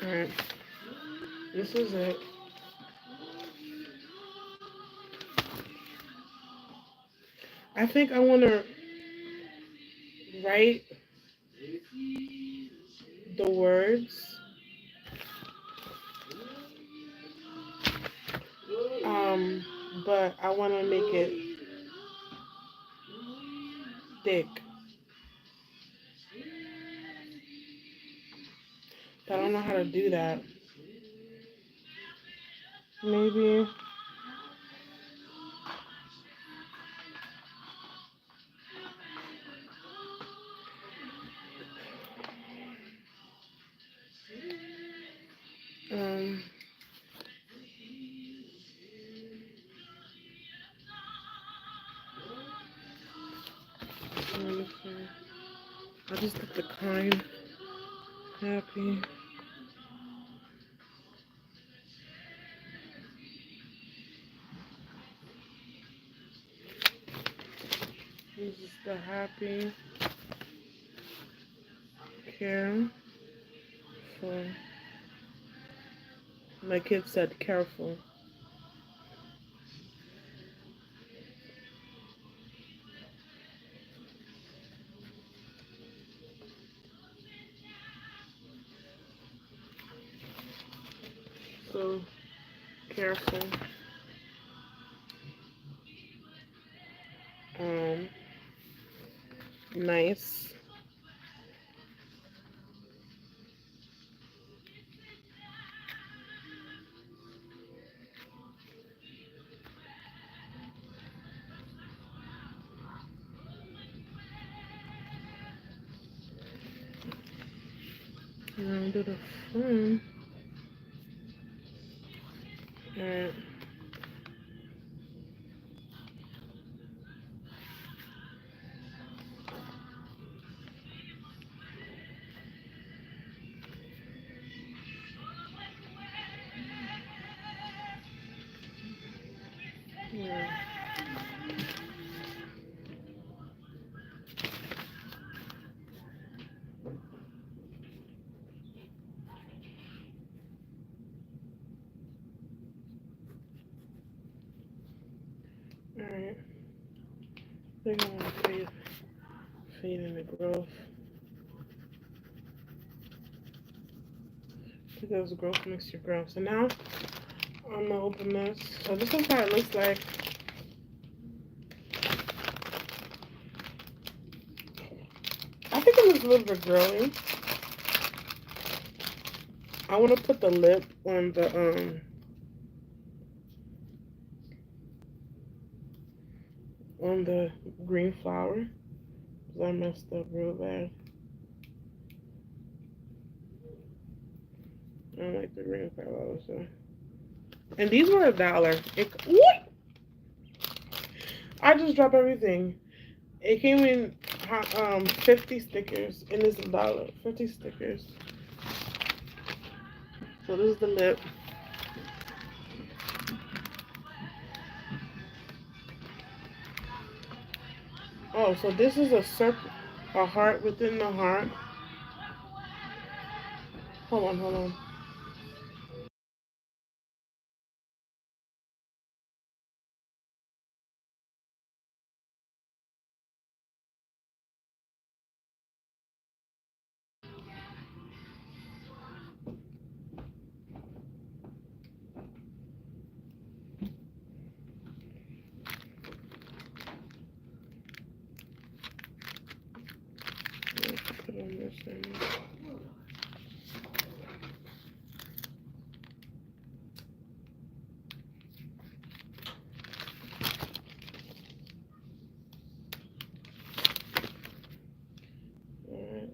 Alright. This is it. I think I wanna write the words. But I wanna make it thick. But I don't know how to do that. Maybe. Um. Let me see. I'll just put the kind. Happy. This is the happy. Care. For. My kid said careful. So careful. Nice. And do the front. Alright. Yeah. Alright. I think I want to fade in the growth. Because growth makes you grow. So now I'm gonna open this. So this is how it looks like. I think it looks a little bit girly. I want to put the lip on the green flower. Cause I messed up real bad. I don't like the green flower, so. And these were $1. What? I just dropped everything. It came in 50 stickers, and it's $1. 50 stickers. So this is the lip. Oh, so this is a circle, a heart within the heart. Hold on, hold on. Put on this thing. Alright.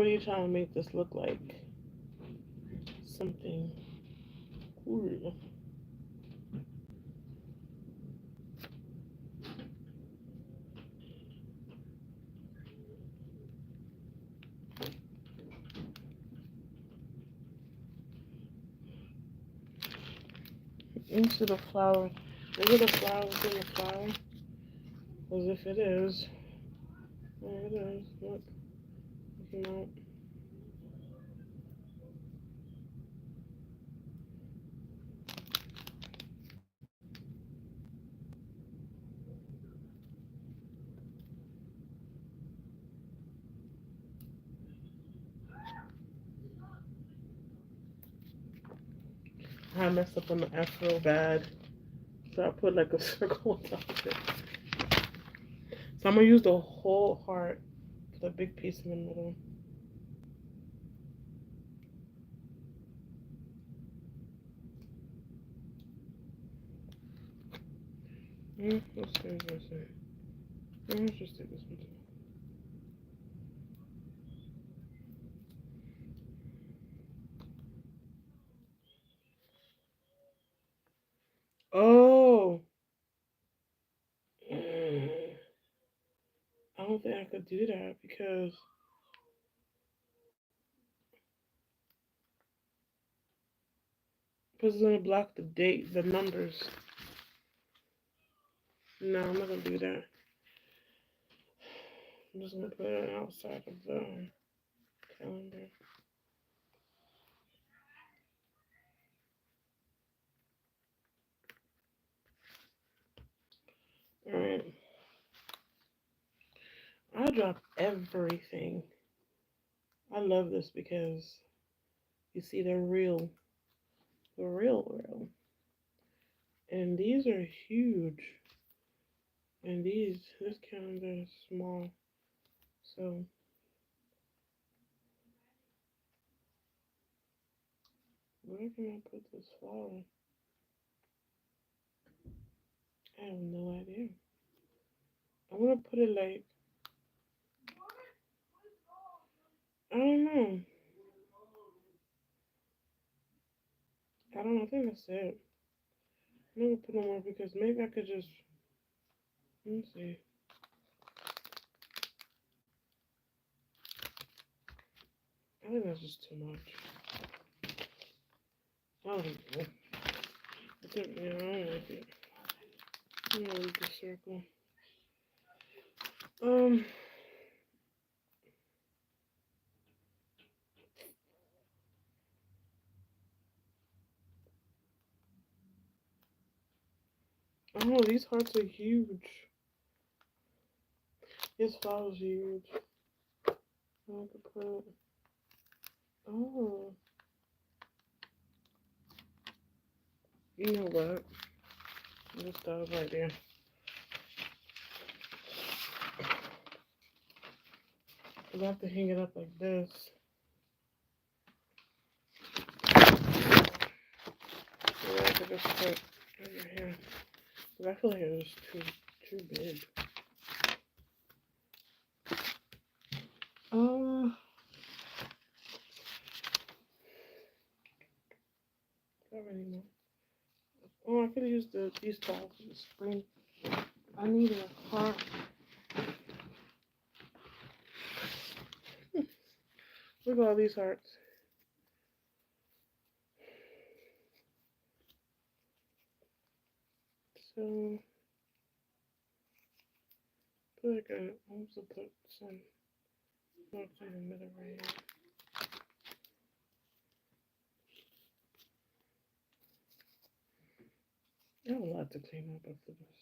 really trying to make this look like something cool. Into the flower. Is it a flower within a flower? As if it is. Yeah, it is. Look. Look out. I messed up on the F real bad. So I put like a circle on top of it. So I'm gonna use the whole heart, the big piece in the middle. Let's see, let's see. Let's just take this one too. Oh, I don't think I could do that because it's gonna block the date, the numbers. No, I'm not gonna do that. I'm just gonna put it outside of the calendar. Alright. I drop everything. I love this because you see they're real. They're real. And these are huge. And this calendar is small. So where can I put this flower? I have no idea. I'm gonna put it like, I don't know. I don't know. I think that's it. I'm not gonna put no more because maybe I could just, let me see. I think that's just too much. I don't know. Yeah, I don't like it. I'm gonna leave the circle. Oh, these hearts are huge. This flower's huge. I could put. Oh. You know what? Just thought of right there. I have to hang it up like this. Or I could just put over here. But I feel like it was too big. Not anymore. Oh, I could have used these tiles for the spring. I need a heart. Look at all these hearts. So, put like a, I also put some marks in the middle right here. I have a lot to clean up after this.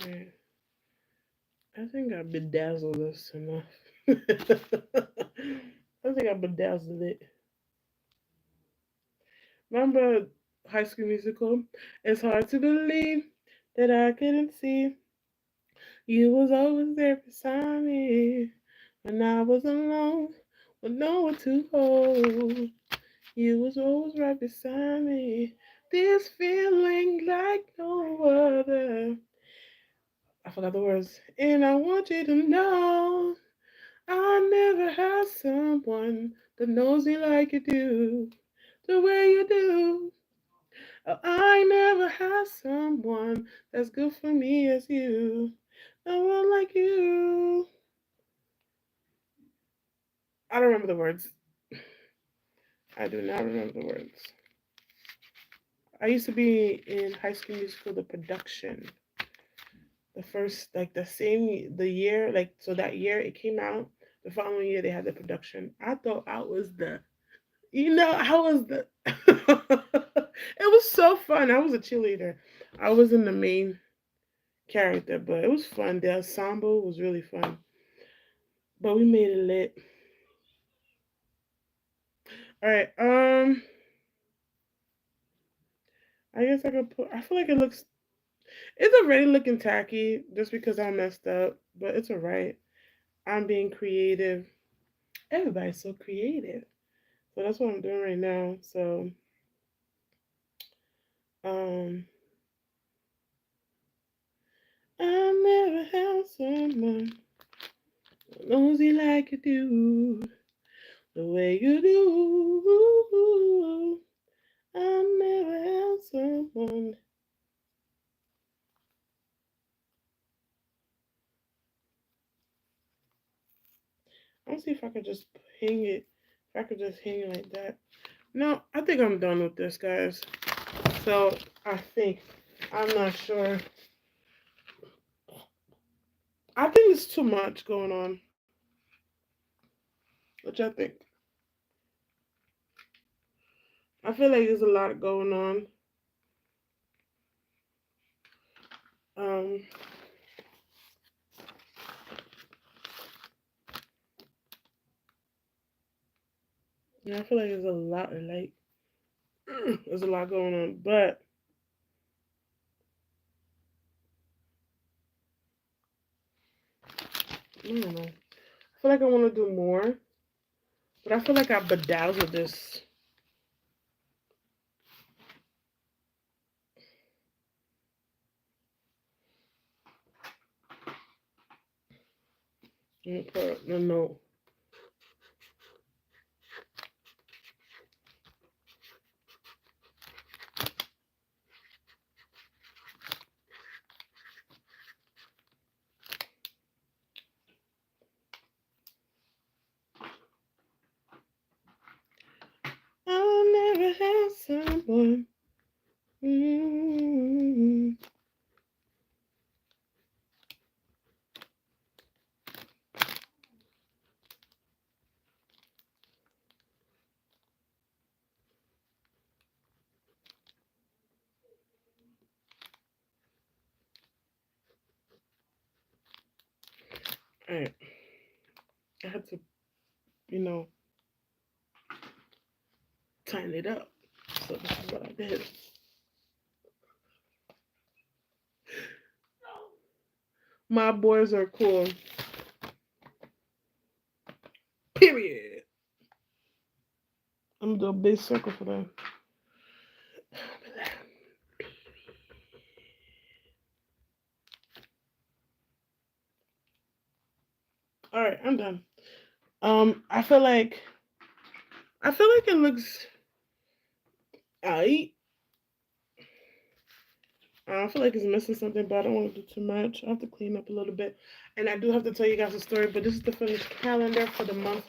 Alright. I think I bedazzled this enough. I think I bedazzled it. Remember High School Musical? It's hard to believe that I couldn't see. You was always there beside me when I was alone with no one to hold. You was always right beside me. This feeling like no other. I forgot the words. And I want you to know I never had someone that knows me like you do, the way you do. Oh, I never had someone that's good for me as you. No one like you. I don't remember the words. I do not remember the words. I used to be in High School Musical, the production. The first, like the year, like, so that year it came out. The following year they had the production. I thought I was I was the, it was so fun. I was a cheerleader. I wasn't the main character, but it was fun. The ensemble was really fun. But we made it lit. All right. I guess I could put. I feel like it looks. It's already looking tacky just because I messed up, but it's alright. I'm being creative. Everybody's so creative. So that's what I'm doing right now. So, um, I never had someone that knows you like you do, the way you do. I never had someone. I'll see if I could just hang it. If I could just hang it like that. No, I think I'm done with this, guys. So I think I'm not sure. I think it's too much going on. Which I think. I feel like there's a lot going on. Um, yeah, I feel like there's a lot like there's a lot going on, but I don't know. I feel like I want to do more, but I feel like I bedazzled this. No, no. I never had someone. Mm-hmm. All right, I had to, you know, tighten it up. So this is what I did. My boys are cool. Period. I'm gonna do a big circle for them. All right, I'm done. I feel like it looks alright. I feel like it's missing something, but I don't want to do too much. I have to clean up a little bit, and I do have to tell you guys a story. But this is the finished calendar for the month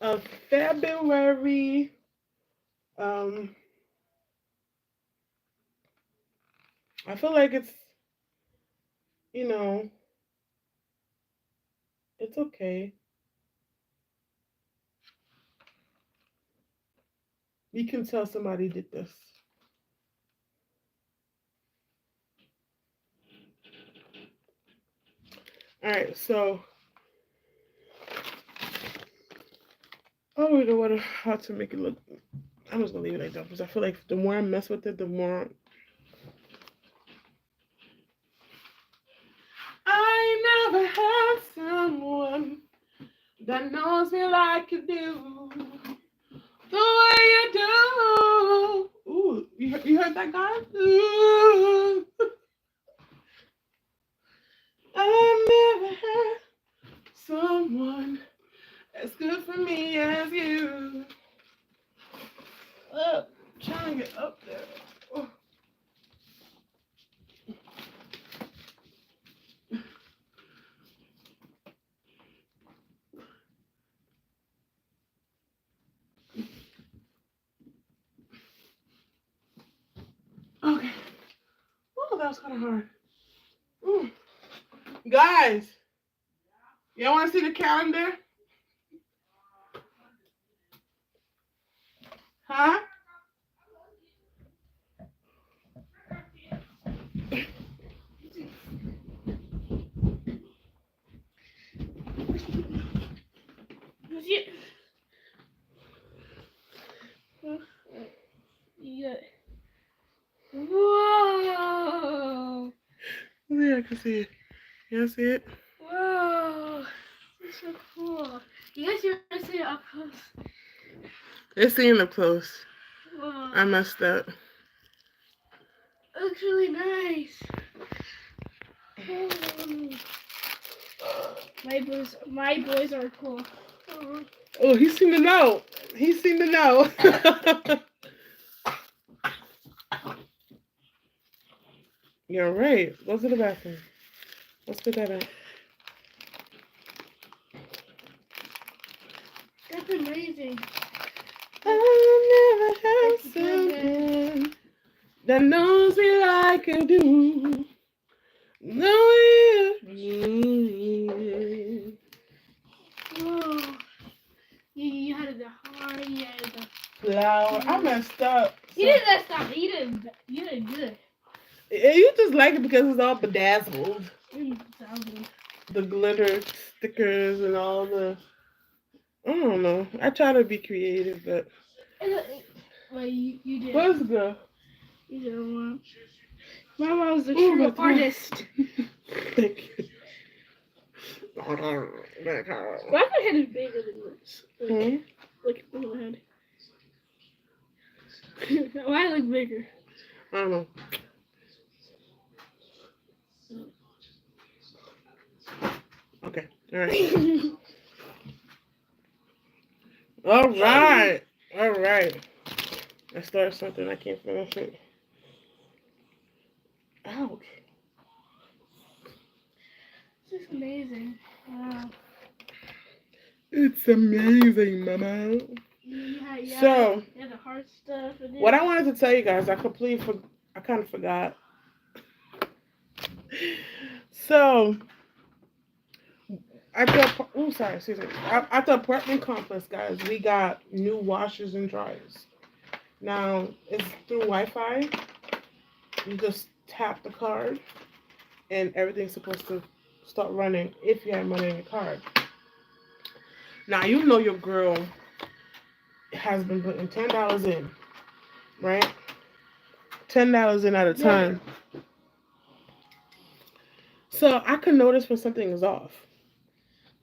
of February. Um, I feel like you know, it's okay. You can tell somebody did this. All right, so I don't know how to make it look. I'm just gonna leave it like that because I feel like the more I mess with it, the more I never had someone that knows me like you do, the way you do. Ooh, you heard that, guy? Ooh. I as good for me as you. Up, trying to get up there. Oh. Okay. Oh, that was kind of hard. Ooh. Guys, y'all want to see the calendar? Huh? Yeah. Whoa. Yeah, I can see it. You see it? Whoa. That's so cool. You guys want to see it up close? It's seeing up close. Whoa. I messed up. It looks really nice. My boys are cool. Oh, he seemed to know. He seemed to know. You're right. Go to the bathroom. Let's put that up. That's amazing. I'll never have someone that knows me like I do. No, Whoa. You had the heart. You had the flower. I messed up. You didn't mess up. You did good. You just like it because it's all bedazzled. Exactly. The glitter stickers and all the. I don't know. I try to be creative, but. Well, you did. Let's go. You did one. Mama was a true artist. Thank you. Why my head is bigger than this? Look at my head. Why I look bigger? I don't know. Okay. All right. All right. All right. I started something. I can't finish it. Ouch. This is amazing. Wow. It's amazing, Mama. Yeah, So, yeah, the hard stuff. And what I wanted to tell you guys, I kind of forgot. So, at the apartment complex, guys, we got new washers and dryers. Now, it's through Wi-Fi. You just tap the card, and everything's supposed to start running if you have money in your card. Now, you know your girl has been putting $10 in, right? $10 in at a time. So I could notice when something is off.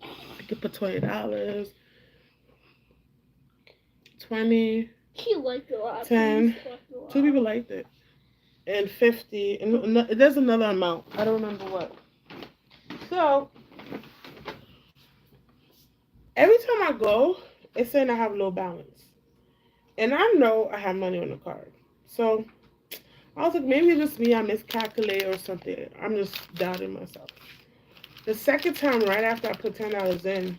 I could put $20, 20. He liked it a lot. 10. Two people liked it, and 50, and there's another amount. I don't remember what. So every time I go, it's saying I have low balance, and I know I have money on the card. So I was like, maybe it's just me. I miscalculate or something. I'm just doubting myself. The second time, right after I put $10 in,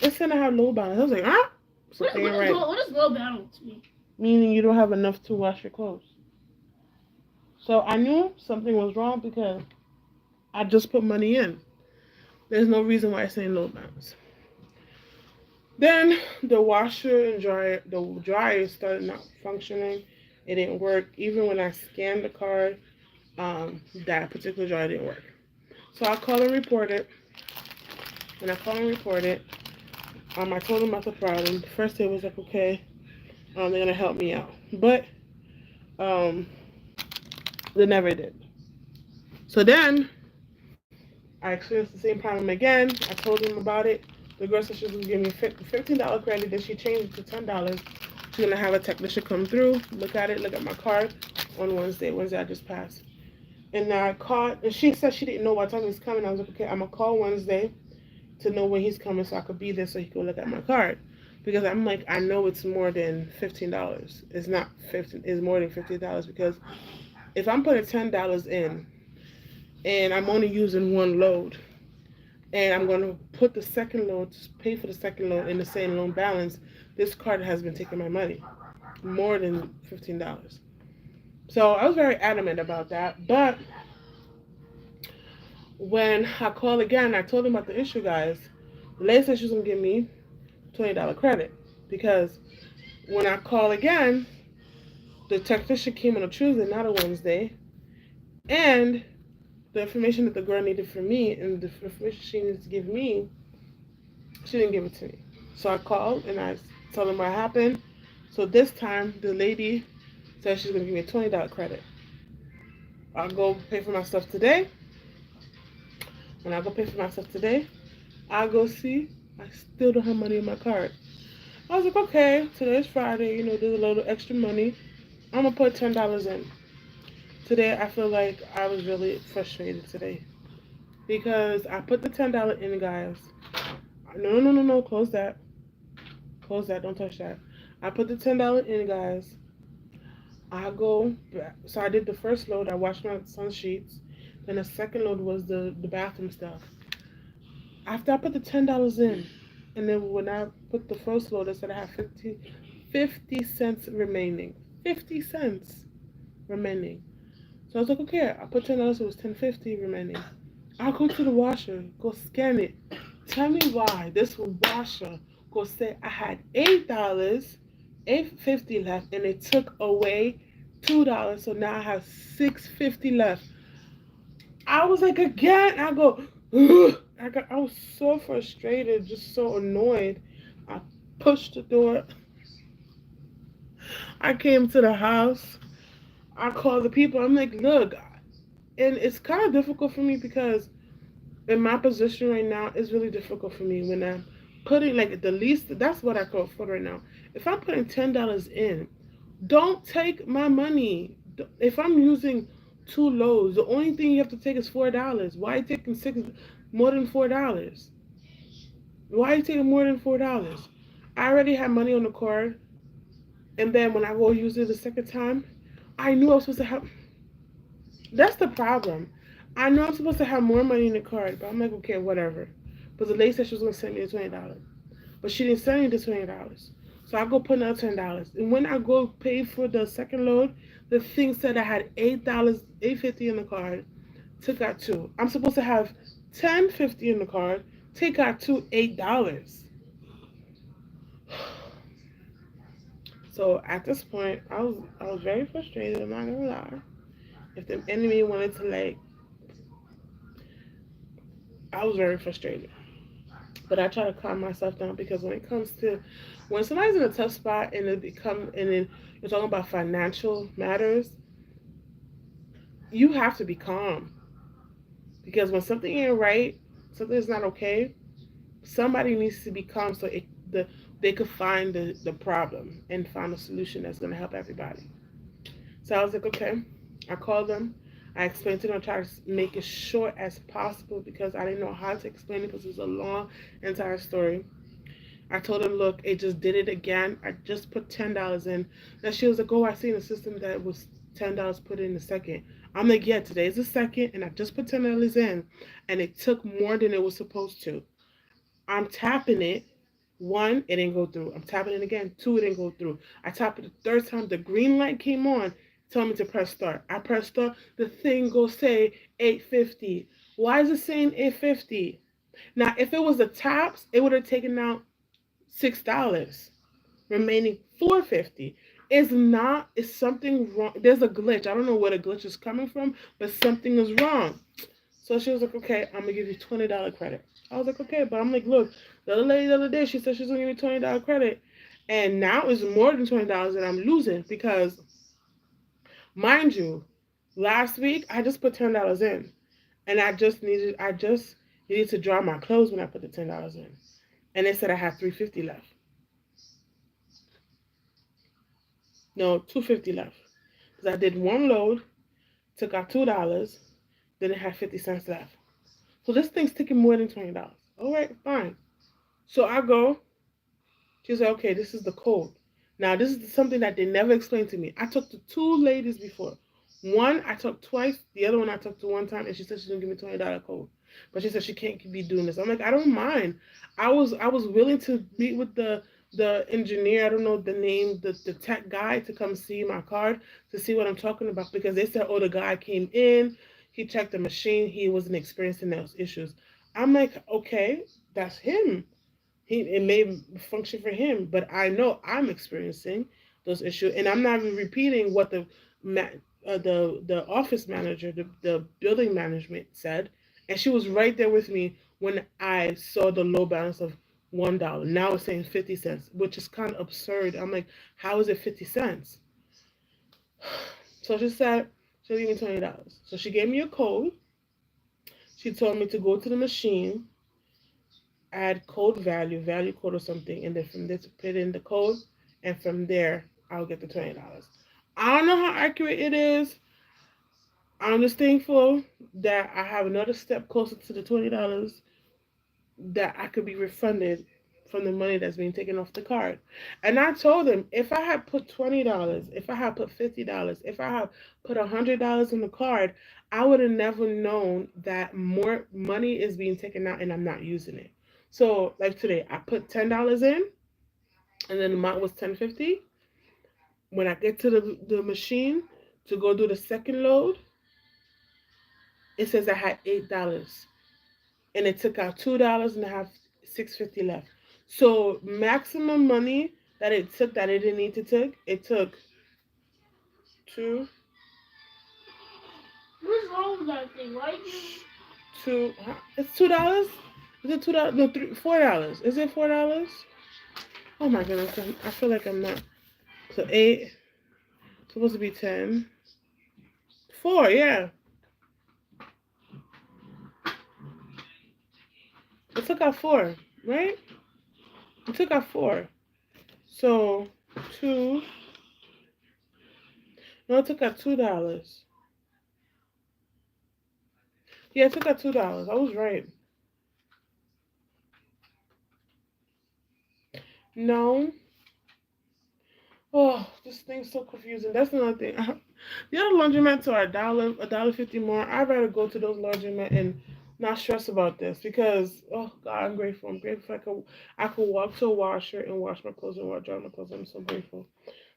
it's saying I have low balance. I was like, huh? Something ain't right. What does low balance mean? Meaning you don't have enough to wash your clothes. So I knew something was wrong because I just put money in. There's no reason why it's saying low balance. Then the washer and dryer, the dryer started not functioning. It didn't work. Even when I scanned the card, that particular dryer didn't work. So I called and reported. When I called and reported, I told them about the problem. First they was like, okay, they're gonna help me out, but they never did. So then I experienced the same problem again. I told them about it. The girl said she was gonna give me a $15 credit. Then she changed it to $10. She's gonna have a technician come through, look at it, look at my card on Wednesday. Wednesday I just passed. And I called, and she said she didn't know what time it was coming. I was like, okay, I'm gonna call Wednesday to know when he's coming so I could be there so he could look at my card. Because I'm like, I know it's more than $15. It's not 15. It's more than $50 because if I'm putting $10 in and I'm only using one load, and I'm going to put the second load, pay for the second load in the same loan balance, this card has been taking my money more than $15. So I was very adamant about that. But when I called again, I told them about the issue, guys. The lady said she was going to give me $20 credit because when I called again, the technician came on a Tuesday, not a Wednesday, and the information that the girl needed from me and the information she needed to give me, she didn't give it to me. So I called and I told them what happened. So this time, the lady said she's going to give me a $20 credit. I'll go pay for my stuff today. When I go pay for my stuff today, I'll go see. I still don't have money in my card. I was like, okay, today's Friday, there's a little extra money. I'm going to put $10 in. Today, I feel like I was really frustrated today because I put the $10 in, guys. No, close that. Close that, don't touch that. I put the $10 in, guys. I go back. So I did the first load. I washed my son's sheets. Then the second load was the bathroom stuff. After I put the $10 in, and then when I put the first load, I said I have 50 cents remaining. 50 cents remaining. So I was like, okay, I put $10, it was $10.50 remaining. I'll go to the washer, go scan it. Tell me why this washer go say I had $8.50 left, and it took away $2, so now I have $6.50 left. I was like, again, I go, ugh. I was so frustrated, just so annoyed. I pushed the door. I came to the house. I called the people. I'm like, look, and it's kind of difficult for me because in my position right now, it's really difficult for me when I'm putting like the least. That's what I can afford right now. If I'm putting $10 in, don't take my money. If I'm using two loads, the only thing you have to take is $4. Why are you taking more than $4? Why are you taking more than $4? I already had money on the card, and then when I go use it the second time, I knew I was supposed to have. That's the problem. I know I'm supposed to have more money in the card, but I'm like, okay, whatever. But the lady said she was gonna send me the $20, but she didn't send me the $20. So I go put another $10, and when I go pay for the second load, the thing said I had $8.50 in the card. Took out two. I'm supposed to have $10.50 in the card. Take out two $8. So at this point, I was very frustrated. I'm not gonna lie. If the enemy wanted to I was very frustrated. But I try to calm myself down because when somebody's in a tough spot and then you're talking about financial matters, you have to be calm. Because when something ain't right, something is not okay, somebody needs to be calm so they could find the problem and find a solution that's going to help everybody. So I was like, okay. I called them. I explained to them. I tried to make it short as possible because I didn't know how to explain it because it was a long, entire story. I told them, look, it just did it again. I just put $10 in. Now she was like, oh, I see in the system that it was $10 put in the second. I'm like, yeah, today's the second, and I just put $10 in, and it took more than it was supposed to. I'm tapping it. One, it didn't go through. I'm tapping it again. Two, it didn't go through. I tapped it the third time. The green light came on. Tell me to press start. I press start. The thing goes say 850. Why is it saying 850? Now, if it was the taps, it would have taken out $6, remaining $4.50. It's not. It's something wrong. There's a glitch. I don't know where the glitch is coming from, but something is wrong. So she was like, okay, I'm gonna give you $20 credit. I was like, okay, but I'm like, look, the other lady the other day, she said she's gonna give me $20 credit, and now it's more than $20 that I'm losing because, mind you, last week I just put $10 in, and I just needed to dry my clothes when I put the $10 in, and they said I had $3.50 left. No, $2.50 left because I did one load, took out $2, then it had 50 cents left. So this thing's taking more than $20. All right, fine. So I go. She's like, okay, this is the code. Now, this is something that they never explained to me. I talked to two ladies before. One I talked twice, the other one I talked to one time, and she said she's gonna give me $20 code. But she said she can't be doing this. I'm like, I don't mind. I was willing to meet with the engineer, I don't know the name, the tech guy to come see my card to see what I'm talking about because they said, oh, the guy came in, he checked the machine, he wasn't experiencing those issues. I'm like, okay, that's him. It may function for him, but I know I'm experiencing those issues, and I'm not even repeating what the office manager, the building management said, and she was right there with me when I saw the low balance of $1. Now it's saying 50 cents, which is kind of absurd. I'm like, how is it 50 cents? So she said she'll give me $20. So she gave me a code. She told me to go to the machine, add code value, value code or something, and then from there to put in the code, and from there I'll get the $20. I don't know how accurate it is. I'm just thankful that I have another step closer to the $20 that I could be refunded from the money that's being taken off the card. And I told them if I had put $20, if I had put $50, if I had put $100 in the card, I would have never known that more money is being taken out and I'm not using it. So like today, I put $10 in, and then the amount was 10.50. When I get to the machine to go do the second load, it says I had $8, and it took out $2 and I have 6.50 left. So maximum money that it took that it didn't need to take, it took two What's wrong with that thing? Why you? it's $2. Is it $2? No, $4. Is it $4? Oh my goodness, I feel like I'm not. So eight, supposed to be 10. Four, yeah. It took out four, right? It took out four. So two. No, it took out $2. Yeah, it took out $2. I was right. No. Oh, this thing's so confusing. That's another thing. The other laundromats are a dollar fifty more. I'd rather go to those laundromat and not stress about this because oh God, I'm grateful. I'm grateful I could walk to a washer and wash my clothes and dry my clothes. I'm so grateful.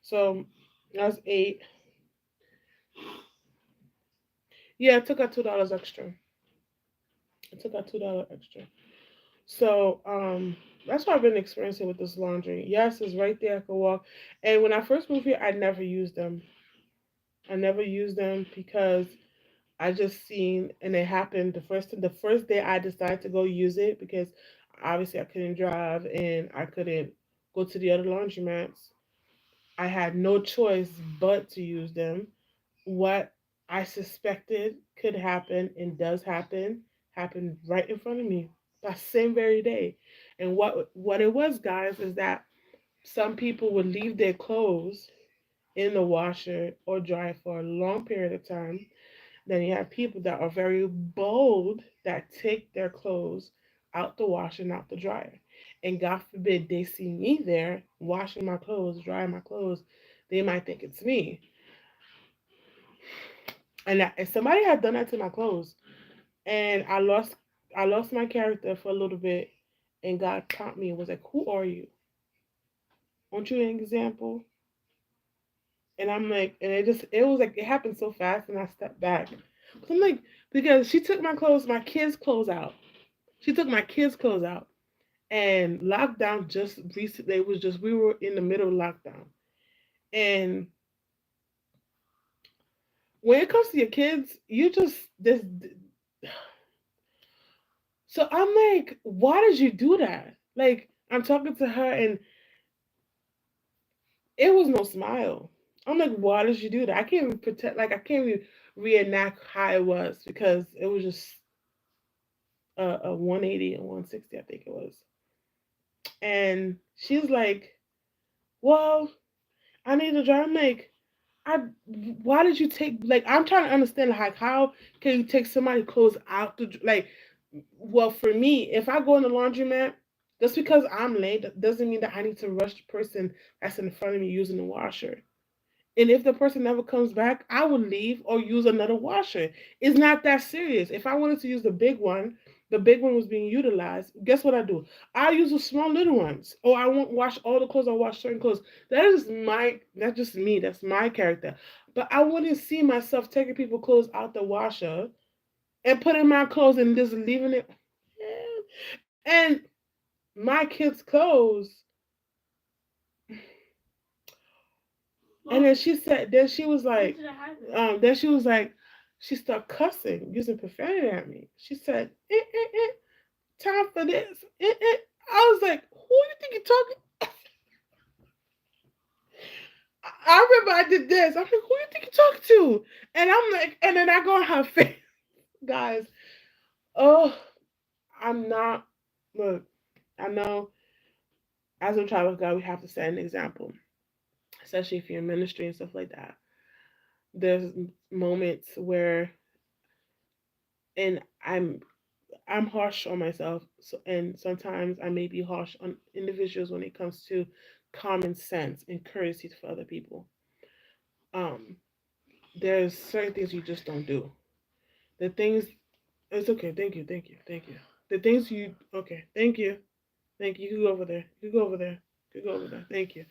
So that's eight. Yeah, it took out $2 extra. It took out $2 extra. So that's what I've been experiencing with this laundry. Yes, it's right there. I could walk. And when I first moved here, I never used them. I never used them because I just seen and it happened the first day I decided to go use it because obviously I couldn't drive and I couldn't go to the other laundromats. I had no choice but to use them. What I suspected could happen and does happen happened right in front of me that same very day. And what it was, guys, is that some people would leave their clothes in the washer or dryer for a long period of time. Then you have people that are very bold that take their clothes out the washer and out the dryer. And God forbid they see me there washing my clothes, drying my clothes, they might think it's me. And if somebody had done that to my clothes, and I lost my character for a little bit, and God taught me and was like, "Who are you? Aren't you an example?" And I'm like, and it was like it happened so fast, and I stepped back. So I'm like, because she took my kids' clothes out. She took my kids' clothes out, and lockdown just recently. It was just we were in the middle of lockdown, and when it comes to your kids, you just this. So I'm like, why did you do that? Like I'm talking to her, and it was no smile. I'm like, why did you do that? I can't even pretend like I can't even reenact how it was because it was just a 180 and 160, I think it was. And she's like, well, I need to drive. I'm like, I why did you take like I'm trying to understand like how can you take somebody's clothes out the like Well, for me, if I go in the laundromat, just because I'm late doesn't mean that I need to rush the person that's in front of me using the washer. And if the person never comes back, I would leave or use another washer. It's not that serious. If I wanted to use the big one was being utilized. Guess what I do? I use the small little ones. Or I won't wash all the clothes. I wash certain clothes. That's just me. That's my character. But I wouldn't see myself taking people's clothes out the washer and putting my clothes and just leaving it. And my kids' clothes. And then she said, then she was like, she started cussing, using profanity at me. She said, time for this. I was like, who do you think you're talking? I remember I did this. I'm like, who do you think you're talking to? And I'm like, and then I go on her face, guys. Oh, I'm not. Look, I know as a child of God, we have to set an example, especially if you're in ministry and stuff like that. There's moments where, and I'm harsh on myself, so, and sometimes I may be harsh on individuals when it comes to common sense and courtesy for other people. Um, there's certain things you just don't do. The things it's okay. Thank you. The things you okay. Thank you. You can go over there. You can go over there. You can go over there. Thank you.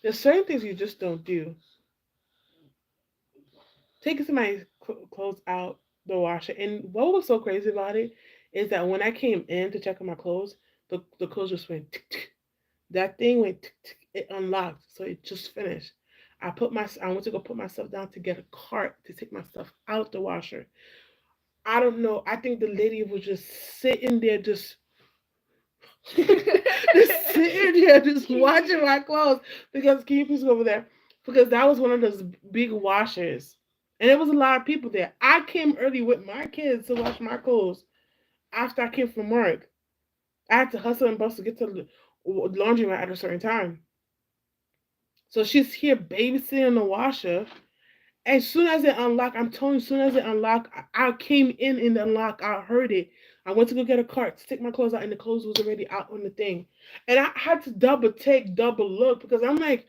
There's certain things you just don't do. Taking somebody's clothes out the washer, and what was so crazy about it is that when I came in to check on my clothes, the clothes just went tick, tick. That thing went tick, tick, it unlocked, so it just finished. I went to go put myself down to get a cart to take my stuff out the washer. I don't know. I think the lady was just sitting there, just sitting there, just watching my clothes. Because can you please go over there? Because that was one of those big washers, and there was a lot of people there. I came early with my kids to wash my clothes after I came from work. I had to hustle and bustle to get to the laundromat at a certain time. So she's here babysitting the washer. As soon as it unlocked, I'm telling you, as soon as it unlocked, I came in the unlock. I heard it. I went to go get a cart to take my clothes out, and the clothes was already out on the thing. And I had to double look because I'm like,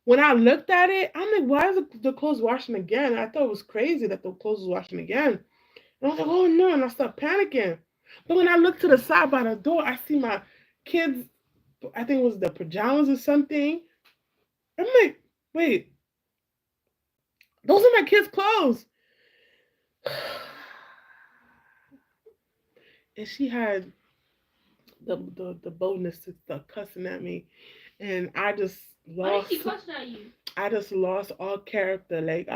when I looked at it, I'm like, why is the clothes washing again? I thought it was crazy that the clothes was washing again. And I was like, oh no, and I started panicking. But when I looked to the side by the door, I see my kids, I think it was the pajamas or something. I'm like, wait, those are my kids' clothes. And she had the boldness to start cussing at me, and I just Why did she lost. cuss at you? I just lost all character. Like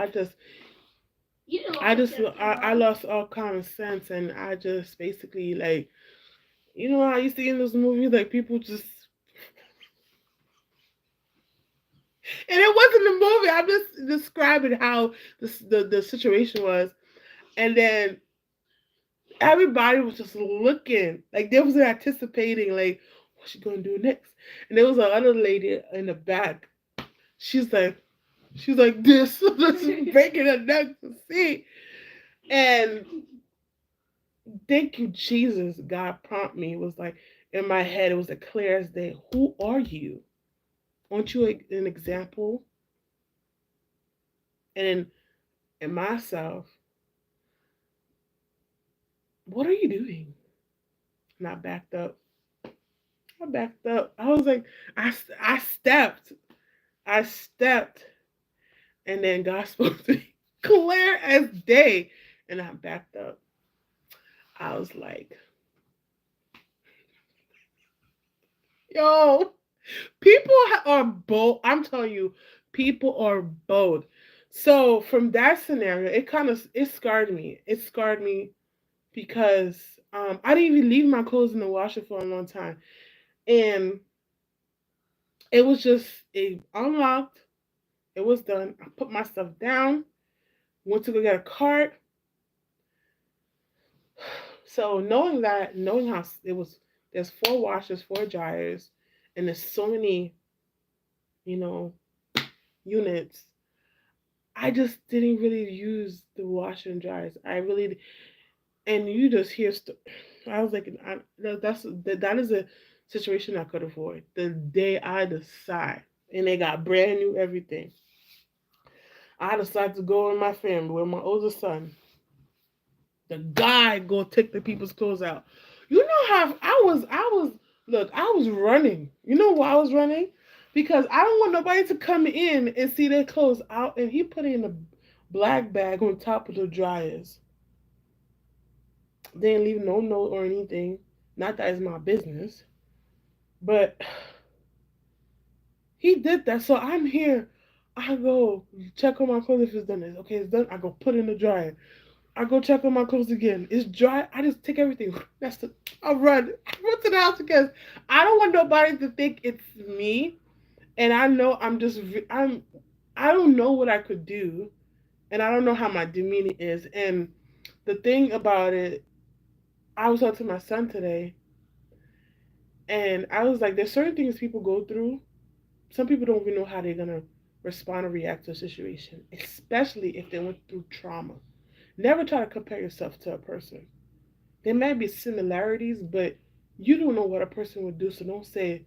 You didn't I lost your just, character, I bro. lost all common sense, and I just basically like, I used to see in those movies like people just, and it wasn't the movie. I'm just describing how the situation was, and then everybody was just looking like they was anticipating like what's she gonna do next, and there was another lady in the back. She's like this, just breaking her neck to see. And thank you, Jesus. God prompt me. It was like in my head, it was as clear as day. Who are you? Aren't you an example? And in myself, what are you doing? And I backed up. I backed up. I was like, I stepped. I stepped. And then God spoke to me clear as day. And I backed up. I was like, yo, people are bold. I'm telling you, people are bold. So from that scenario, it scarred me. It scarred me because I didn't even leave my clothes in the washer for a long time, and it was just it unlocked. It was done. I put my stuff down. Went to go get a cart. So knowing how it was, there's four washers, four dryers, and there's so many, you know, units. I just didn't really use the washer and dryers. I really and you just hear. I was like, that is a situation I could avoid. The day I decide, and they got brand new everything. I decided to go with my family with my older son. The guy go take the people's clothes out. You know how I was look, I was running. You know why I was running? Because I don't want nobody to come in and see their clothes out, and he put it in a black bag on top of the dryers. They didn't leave no note or anything. Not that it's my business. But he did that. So I'm here. I go check on my clothes if it's done. Okay, it's done. I go put it in the dryer. I go check on my clothes again. It's dry. I just take everything. I run. I run to the house because I don't want nobody to think it's me. And I know I don't know what I could do, and I don't know how my demeanor is. And the thing about it, I was talking to my son today, and I was like, there's certain things people go through. Some people don't even know how they're gonna respond or react to a situation, especially if they went through trauma. Never try to compare yourself to a person. There may be similarities, but you don't know what a person would do. So don't say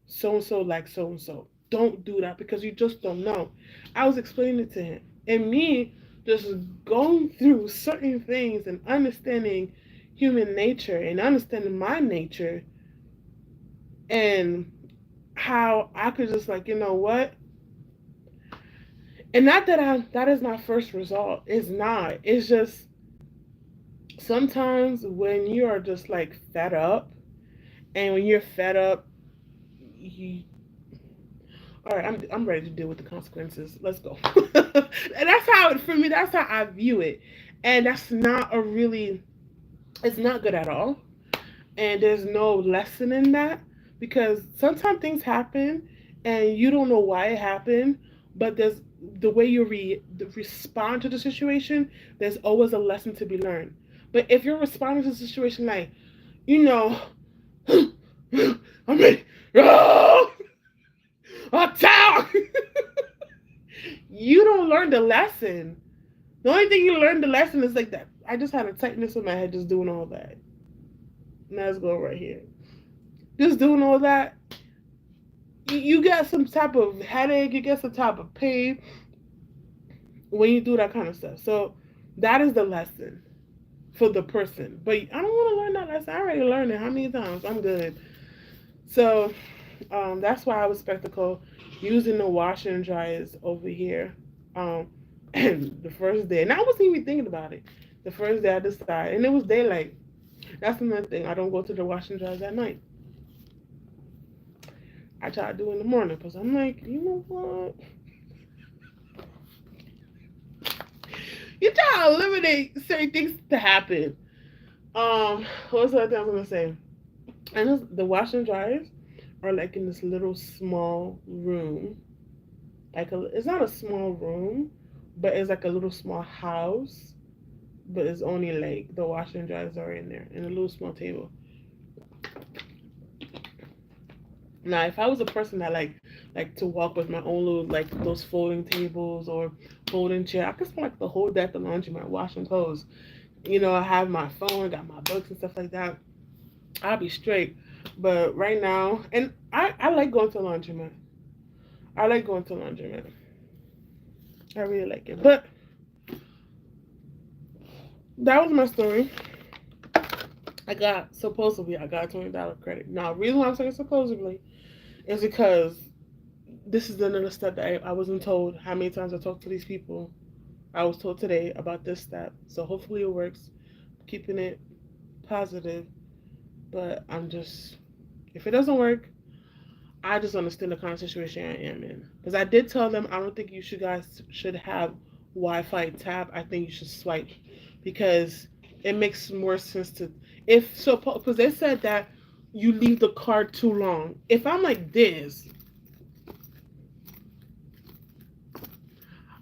so and so like so and so. Don't do that because you just don't know. I was explaining it to him. And me just going through certain things and understanding human nature and understanding my nature and how I could just like, you know what? And not that that is my first result. It's not. It's just sometimes when you are just like fed up, and when you're fed up, you all right. I'm ready to deal with the consequences. Let's go. And that's how for me. That's how I view it, and that's not a really. It's not good at all, and there's no lesson in that because sometimes things happen, and you don't know why it happened, but there's the way you respond to the situation. There's always a lesson to be learned. But if you're responding to the situation like, you know, I'm ready. Oh, a town. You don't learn the lesson. The only thing you learn the lesson is like that. I just had a tightness in my head just doing all that. Now let's go right here. Just doing all that. You get some type of headache. You get some type of pain when you do that kind of stuff. So that is the lesson for the person. But I don't want to learn that lesson. I already learned it. How many times? I'm good. So that's why I was spectacle using the washer and dryers over here. And the first day, and I wasn't even thinking about it. The first day I decided, and it was daylight. That's another thing. I don't go to the washing dryers at night. I try to do it in the morning because I'm like, you know what? You try to eliminate certain things to happen. What's the other thing I was gonna say? And the washing dryers are like in this little small room. It's not a small room, but it's like a little small house. But it's only like the washing dryers are in there and a little small table. Now, if I was a person that like to walk with my own little like those folding tables or folding chair, I could spend like the whole day at the laundromat washing clothes. You know, I have my phone, got my books and stuff like that. I'll be straight. But right now, and I like going to the laundromat. I like going to the laundromat. I really like it. But that was my story. I got a $20 credit. Now, the reason why I'm saying supposedly is because this is another step that I wasn't told how many times I talked to these people. I was told today about this step. So hopefully it works. Keeping it positive. But if it doesn't work, I just understand the kind of situation I am in. Because I did tell them I don't think you guys should have Wi-Fi tap. I think you should swipe. Because it makes more sense to because they said that you leave the card too long. If I'm like this,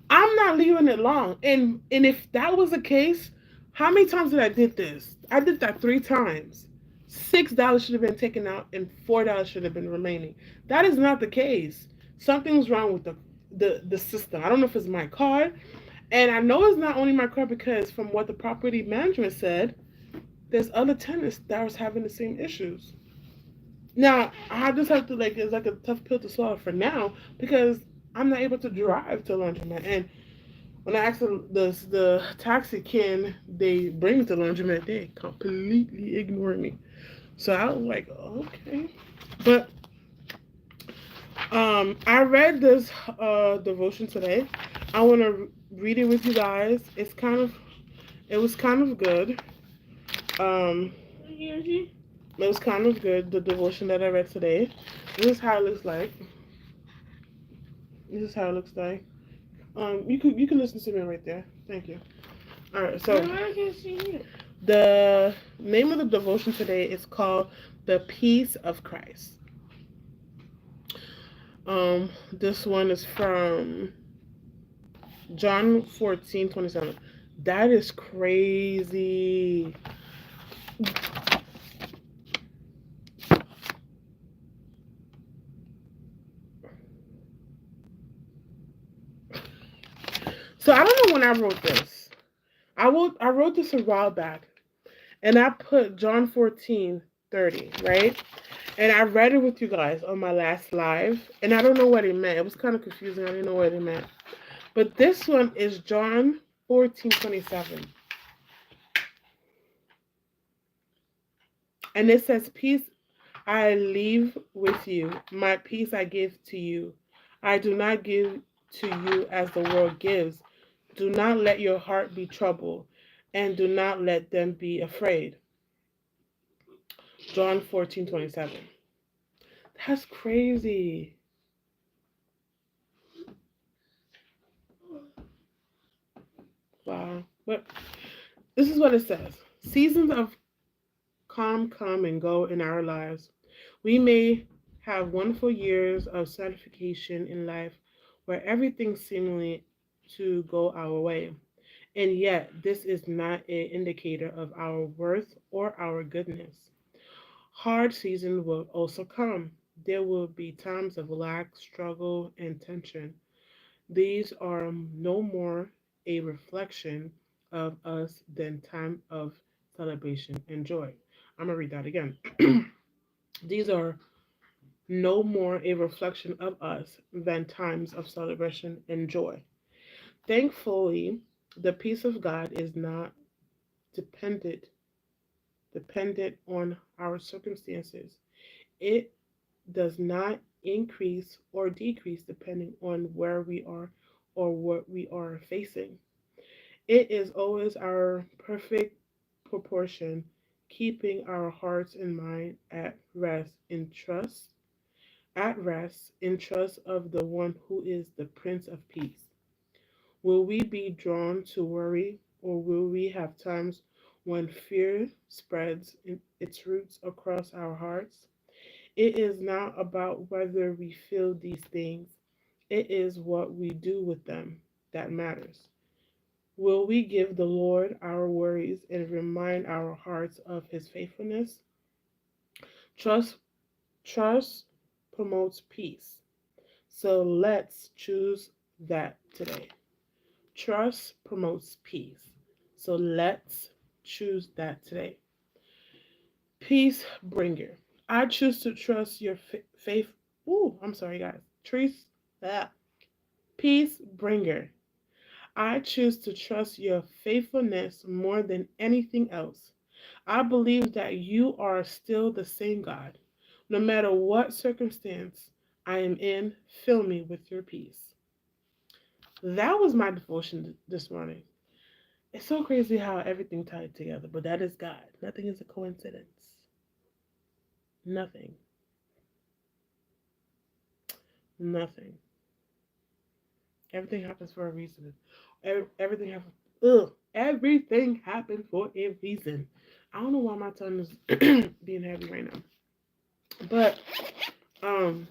I'm not leaving it long. And if that was the case, how many times did I did this? I did that 3 times. $6 should have been taken out and $4 should have been remaining. That is not the case. Something's wrong with the system. I don't know if it's my card. And I know it's not only my car because from what the property management said, there's other tenants that was having the same issues. Now I just have to like it's like a tough pill to swallow for now because I'm not able to drive to laundromat. And when I asked the taxi can they bring me to laundromat, they completely ignore me. So I was like, okay. But I read this devotion today. I want to read it with you guys. It was kind of good. Um, it was kind of good. The devotion that I read today. This is how it looks like. This is how it looks like. You can listen to me right there. Thank you. All right. So the name of the devotion today is called "The Peace of Christ." This one is from John 14:27. That is crazy. So I don't know when I wrote this. I wrote this a while back, and I put John 14:30, right? And I read it with you guys on my last live, and I don't know what it meant. It was kind of confusing. I didn't know what it meant. But this one is John 14:27. And it says, "Peace I leave with you, my peace I give to you. I do not give to you as the world gives. Do not let your heart be troubled, and do not let them be afraid." John 14:27. That's crazy. Wow. But this is what it says. Seasons of calm come and go in our lives. We may have wonderful years of satisfaction in life where everything seemingly to go our way. And yet, this is not an indicator of our worth or our goodness. Hard seasons will also come. There will be times of lack, struggle, and tension. These are no more a reflection of us than time of celebration and joy. I'm going to read that again. These are no more a reflection of us than times of celebration and joy. Thankfully, the peace of God is not dependent dependent on our circumstances. It does not increase or decrease depending on where we are or what we are facing. It is always our perfect proportion, keeping our hearts and mind at rest in trust of the one who is the Prince of Peace. Will we be drawn to worry, or will we have times when fear spreads its roots across our hearts? It is not about whether we feel these things, it is what we do with them that matters. Will we give the Lord our worries and remind our hearts of his faithfulness? Trust trust promotes peace. So let's choose that today. Trust promotes peace. So let's choose that today. Peace bringer. I choose to trust your faith. Ooh, I'm sorry, guys. Trees. Ah. Peace bringer. I choose to trust your faithfulness more than anything else. I believe that you are still the same God. No matter what circumstance I am in, fill me with your peace. That was my devotion this morning. It's so crazy how everything tied together, but that is God. Nothing is a coincidence. Nothing. Nothing. Everything happens for a reason. Everything happens. Everything happened for a reason. I don't know why my tongue is being heavy right now, but um,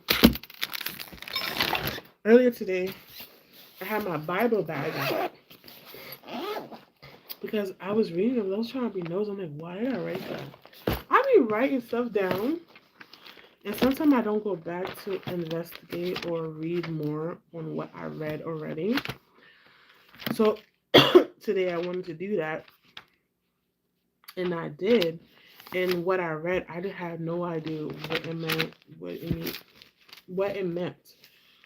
earlier today I had my Bible bag because I was reading them. I was trying to be nosy. I'm like, why did I write that? I be writing stuff down, and sometimes I don't go back to investigate or read more on what I read already. So today I wanted to do that, and I did. And what I read, I did have no idea what it meant, what it meant.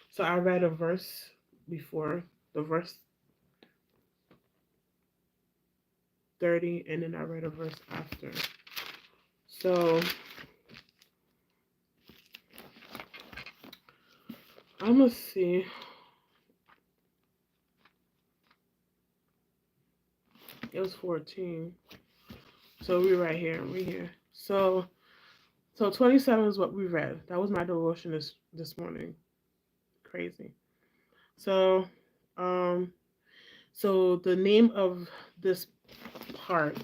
So I read a verse before, the verse 30, and then I read a verse after. So I'm gonna see. It was 14. So we right here. We here. So 27 is what we read. That was my devotion this morning. Crazy. So um so the name of this part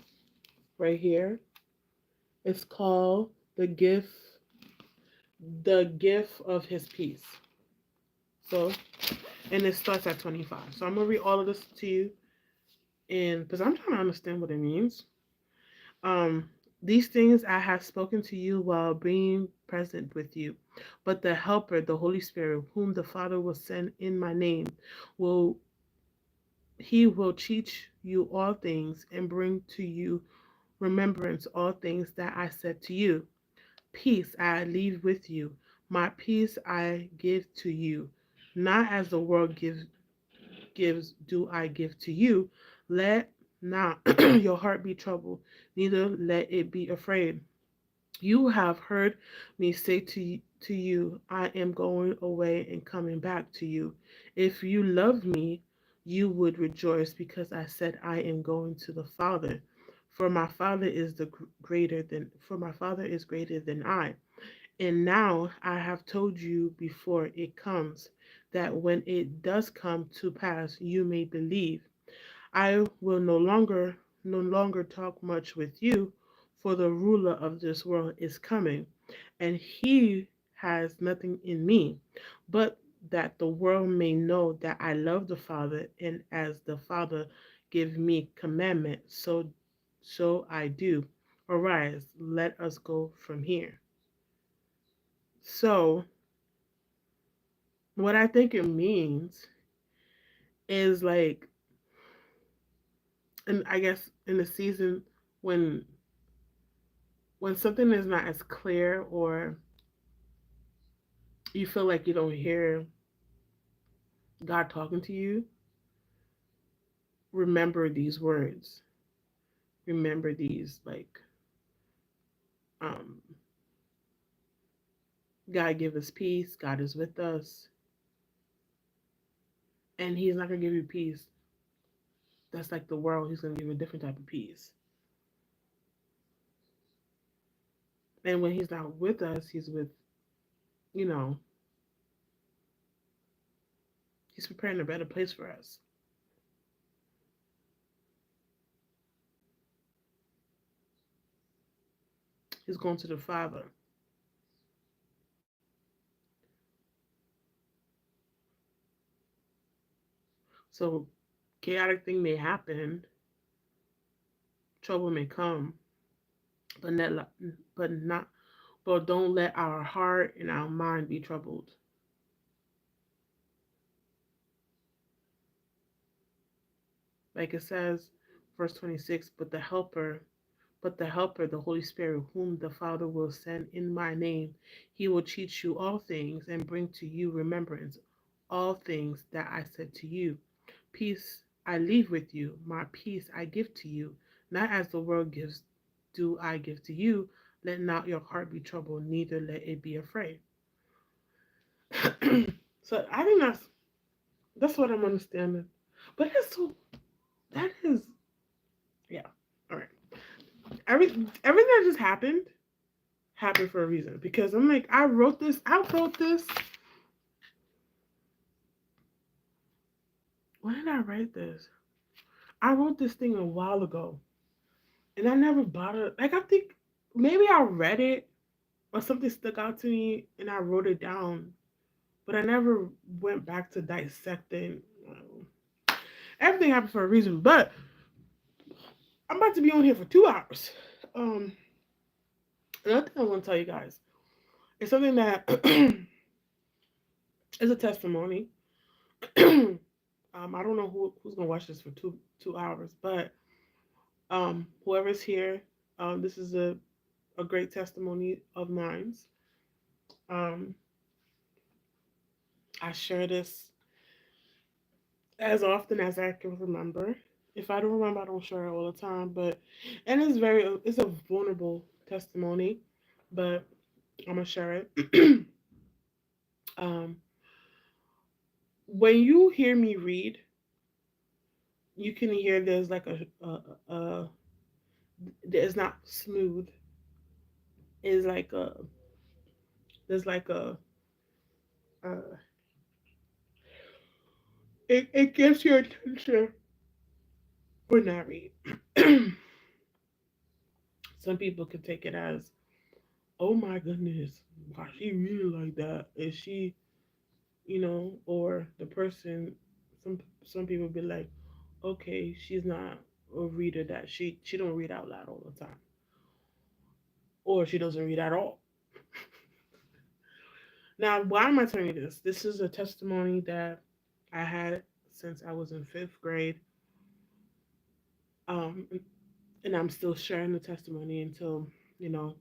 right here is called the gift of his peace. So and it starts at 25. So I'm gonna read all of this to you, and because I'm trying to understand what it means. Um, these things I have spoken to you while being present with you. But the Helper, the Holy Spirit, whom the Father will send in my name, will he will teach you all things and bring to you remembrance all things that I said to you. Peace I leave with you. My peace I give to you. Not as the world gives do I give to you. Let not your heart be troubled, neither let it be afraid. You have heard me say to you, I am going away and coming back to you. If you love me, you would rejoice because I said I am going to the Father. For my Father is greater than I. And now I have told you before it comes, that when it does come to pass, you may believe. I will no longer talk much with you, for the ruler of this world is coming, and he has nothing in me, but that the world may know that I love the Father, and as the Father give me commandment, so I do. Arise, let us go from here. So what I think it means is like, and I guess in the season when when something is not as clear, or you feel like you don't hear God talking to you, remember these words. Remember these, like, um, God give us peace. God is with us, and He's not gonna give you peace that's like the world. He's gonna give you a different type of peace. And when He's not with us, He's with, you know, He's preparing a better place for us. He's going to the Father. So chaotic thing may happen, trouble may come, but not but don't let our heart and our mind be troubled. Like it says, verse 26, but the helper, the Holy Spirit, whom the Father will send in my name, he will teach you all things and bring to you remembrance all things that I said to you. Peace I leave with you, my peace I give to you. Not as the world gives, do I give to you. Let not your heart be troubled, neither let it be afraid. So I think that's what I'm understanding. But it's so that is yeah. All right. Everything that just happened for a reason, because I'm like, I wrote this. When did I write this? I wrote this thing a while ago, and I never bothered. Like, I think maybe I read it or something stuck out to me, and I wrote it down, but I never went back to dissecting. Everything happened for a reason, but I'm about to be on here for 2 hours. Um, Another thing I want to tell you guys is something that is a testimony. I don't know who's gonna watch this for 2 hours, but whoever's here, this is a great testimony of mine. Um, I share this as often as I can remember. If I don't remember, I don't share it all the time. But and it's a vulnerable testimony, but I'm gonna share it. um, when you hear me read, you can hear there's like a it's not smooth. It's like a there's like a it gets your attention when I read. Some people could take it as, oh my goodness, why she reading like that? Is she, or the person? Some people be like, okay, she's not a reader that she don't read out loud all the time, or she doesn't read at all. Now, why am I telling you this? This is a testimony that I had since I was in fifth grade, um, and I'm still sharing the testimony until you know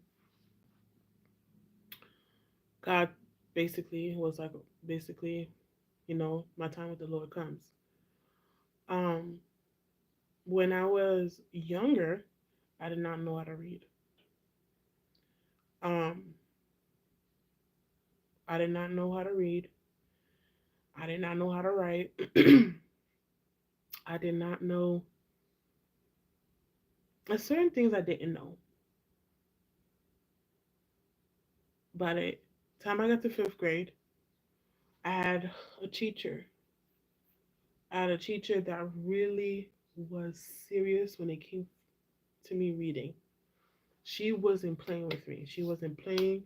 God basically was like basically my time with the Lord comes. Um, when I was younger, I did not know how to read. Um, I did not know how to read. I did not know how to write. I did not know certain things I didn't know. By the time I got to fifth grade, I had a teacher. I had a teacher that really was serious when it came to me reading. She wasn't playing with me. She wasn't playing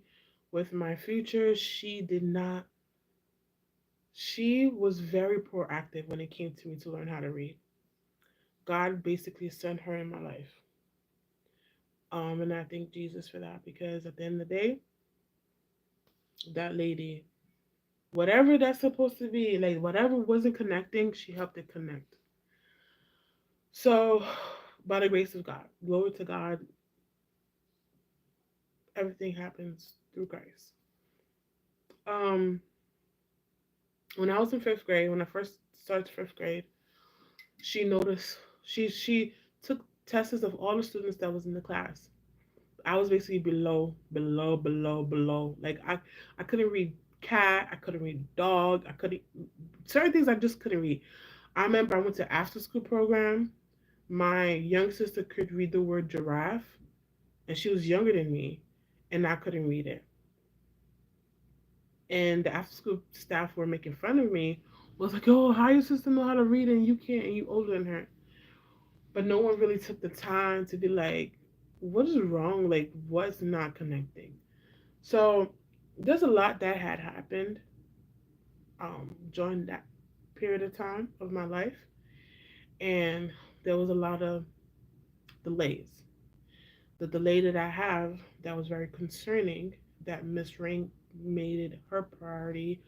with my future. She was very proactive when it came to me to learn how to read. God basically sent her in my life. And I thank Jesus for that because at the end of the day, that lady, whatever that's supposed to be, like whatever wasn't connecting, she helped it connect. So, by the grace of God, glory to God, everything happens through Christ. Um, when I was in fifth grade, when I first started fifth grade, she noticed she took tests of all the students that was in the class. I was basically below. Like I couldn't read cat, I couldn't read dog, I couldn't certain things I just couldn't read. I remember I went to after school program. My young sister could read the word giraffe, and she was younger than me, and I couldn't read it. And the after school staff were making fun of me. Was like, "Oh, how your sister know how to read and you can't, and you older than her?" But no one really took the time to be like, "What is wrong? Like, what's not connecting?" So there's a lot that had happened during that period of time of my life, and there was a lot of delays. The delay that I have that was very concerning that Miss Ring made it her priority,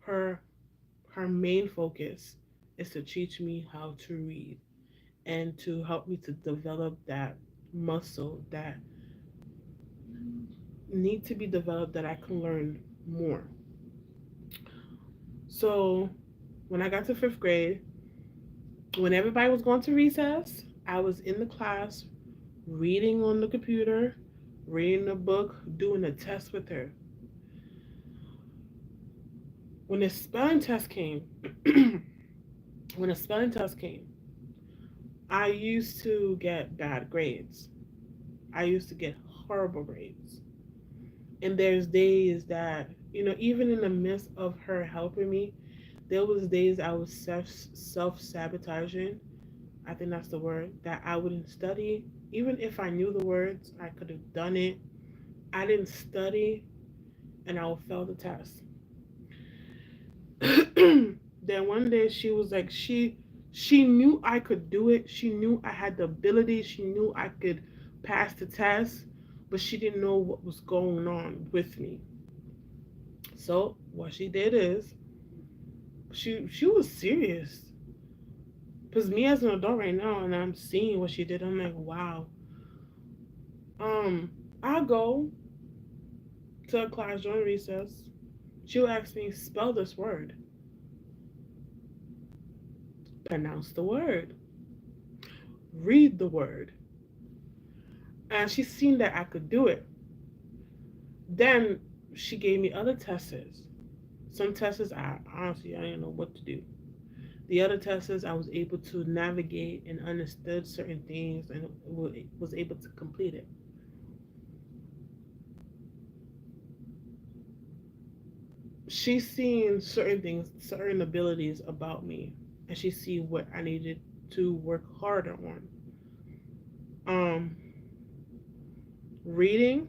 her her main focus is to teach me how to read and to help me to develop that muscle that need to be developed that I can learn more. So when I got to fifth grade, when everybody was going to recess, I was in the class reading on the computer, reading a book, doing a test with her. When the spelling test came, when the spelling test came, I used to get bad grades. I used to get horrible grades. And there's days that, even in the midst of her helping me, there was days I was self sabotaging. I think that's the word, that I wouldn't study. Even if I knew the words, I could have done it. I didn't study and I would fail the test. Then one day she was like, she knew I could do it. She knew I had the ability. She knew I could pass the test, but she didn't know what was going on with me. So what she did is she was serious. Cause me as an adult right now, and I'm seeing what she did, I'm like, wow. Um, I go to a class during recess. She'll ask me, spell this word, pronounce the word, read the word, and she's seen that I could do it. Then she gave me other tests. Some tests I honestly I didn't know what to do. The other tests I was able to navigate and understood certain things and was able to complete it. She's seen certain things, certain abilities about me, and she see what I needed to work harder on. Um, Reading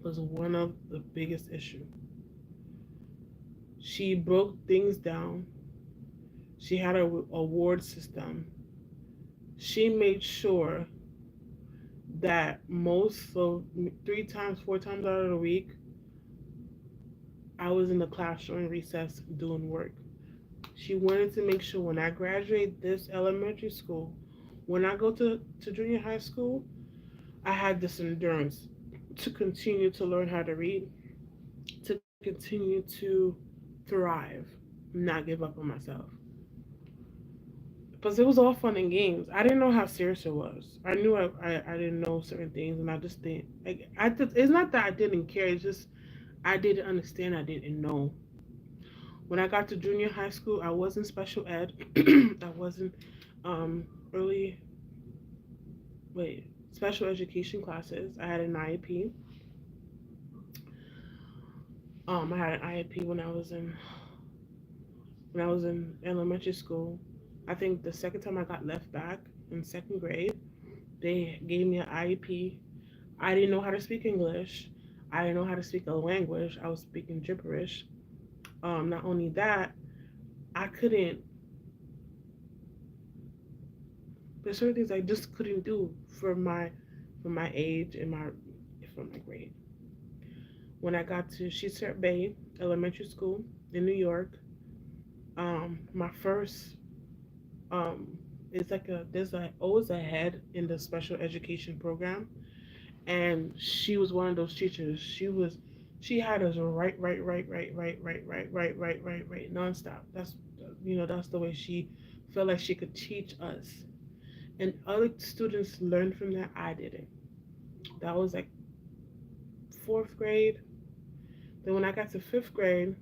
was one of the biggest issue. She broke things down. She had a award system. She made sure that most of 3 times, 4 times out of the week, I was in the classroom recess doing work. She wanted to make sure when I graduate this elementary school, when I go to junior high school, I had this endurance to continue to learn how to read, to continue to thrive, not give up on myself. Because it was all fun and games. I didn't know how serious it was. I knew I didn't know certain things, and I just didn't. Like, it's not that I didn't care. It's just I didn't understand. I didn't know. When I got to junior high school, I wasn't special ed. I wasn't um, early wait special education classes. I had an IEP. I had an IEP when I was in elementary school. I think the second time I got left back in second grade, they gave me an IEP. I didn't know how to speak English. I didn't know how to speak a language. I was speaking gibberish. Not only that, I couldn't. There's certain things I just couldn't do for my age and my for my grade. When I got to Sheetzer Bay Elementary School in New York, my first it's like a there's a always a head in the special education program, and she was one of those teachers. She had us right nonstop. That's the way she felt like she could teach us, and other students learned from that. I didn't. That was like fourth grade. Then when I got to fifth grade,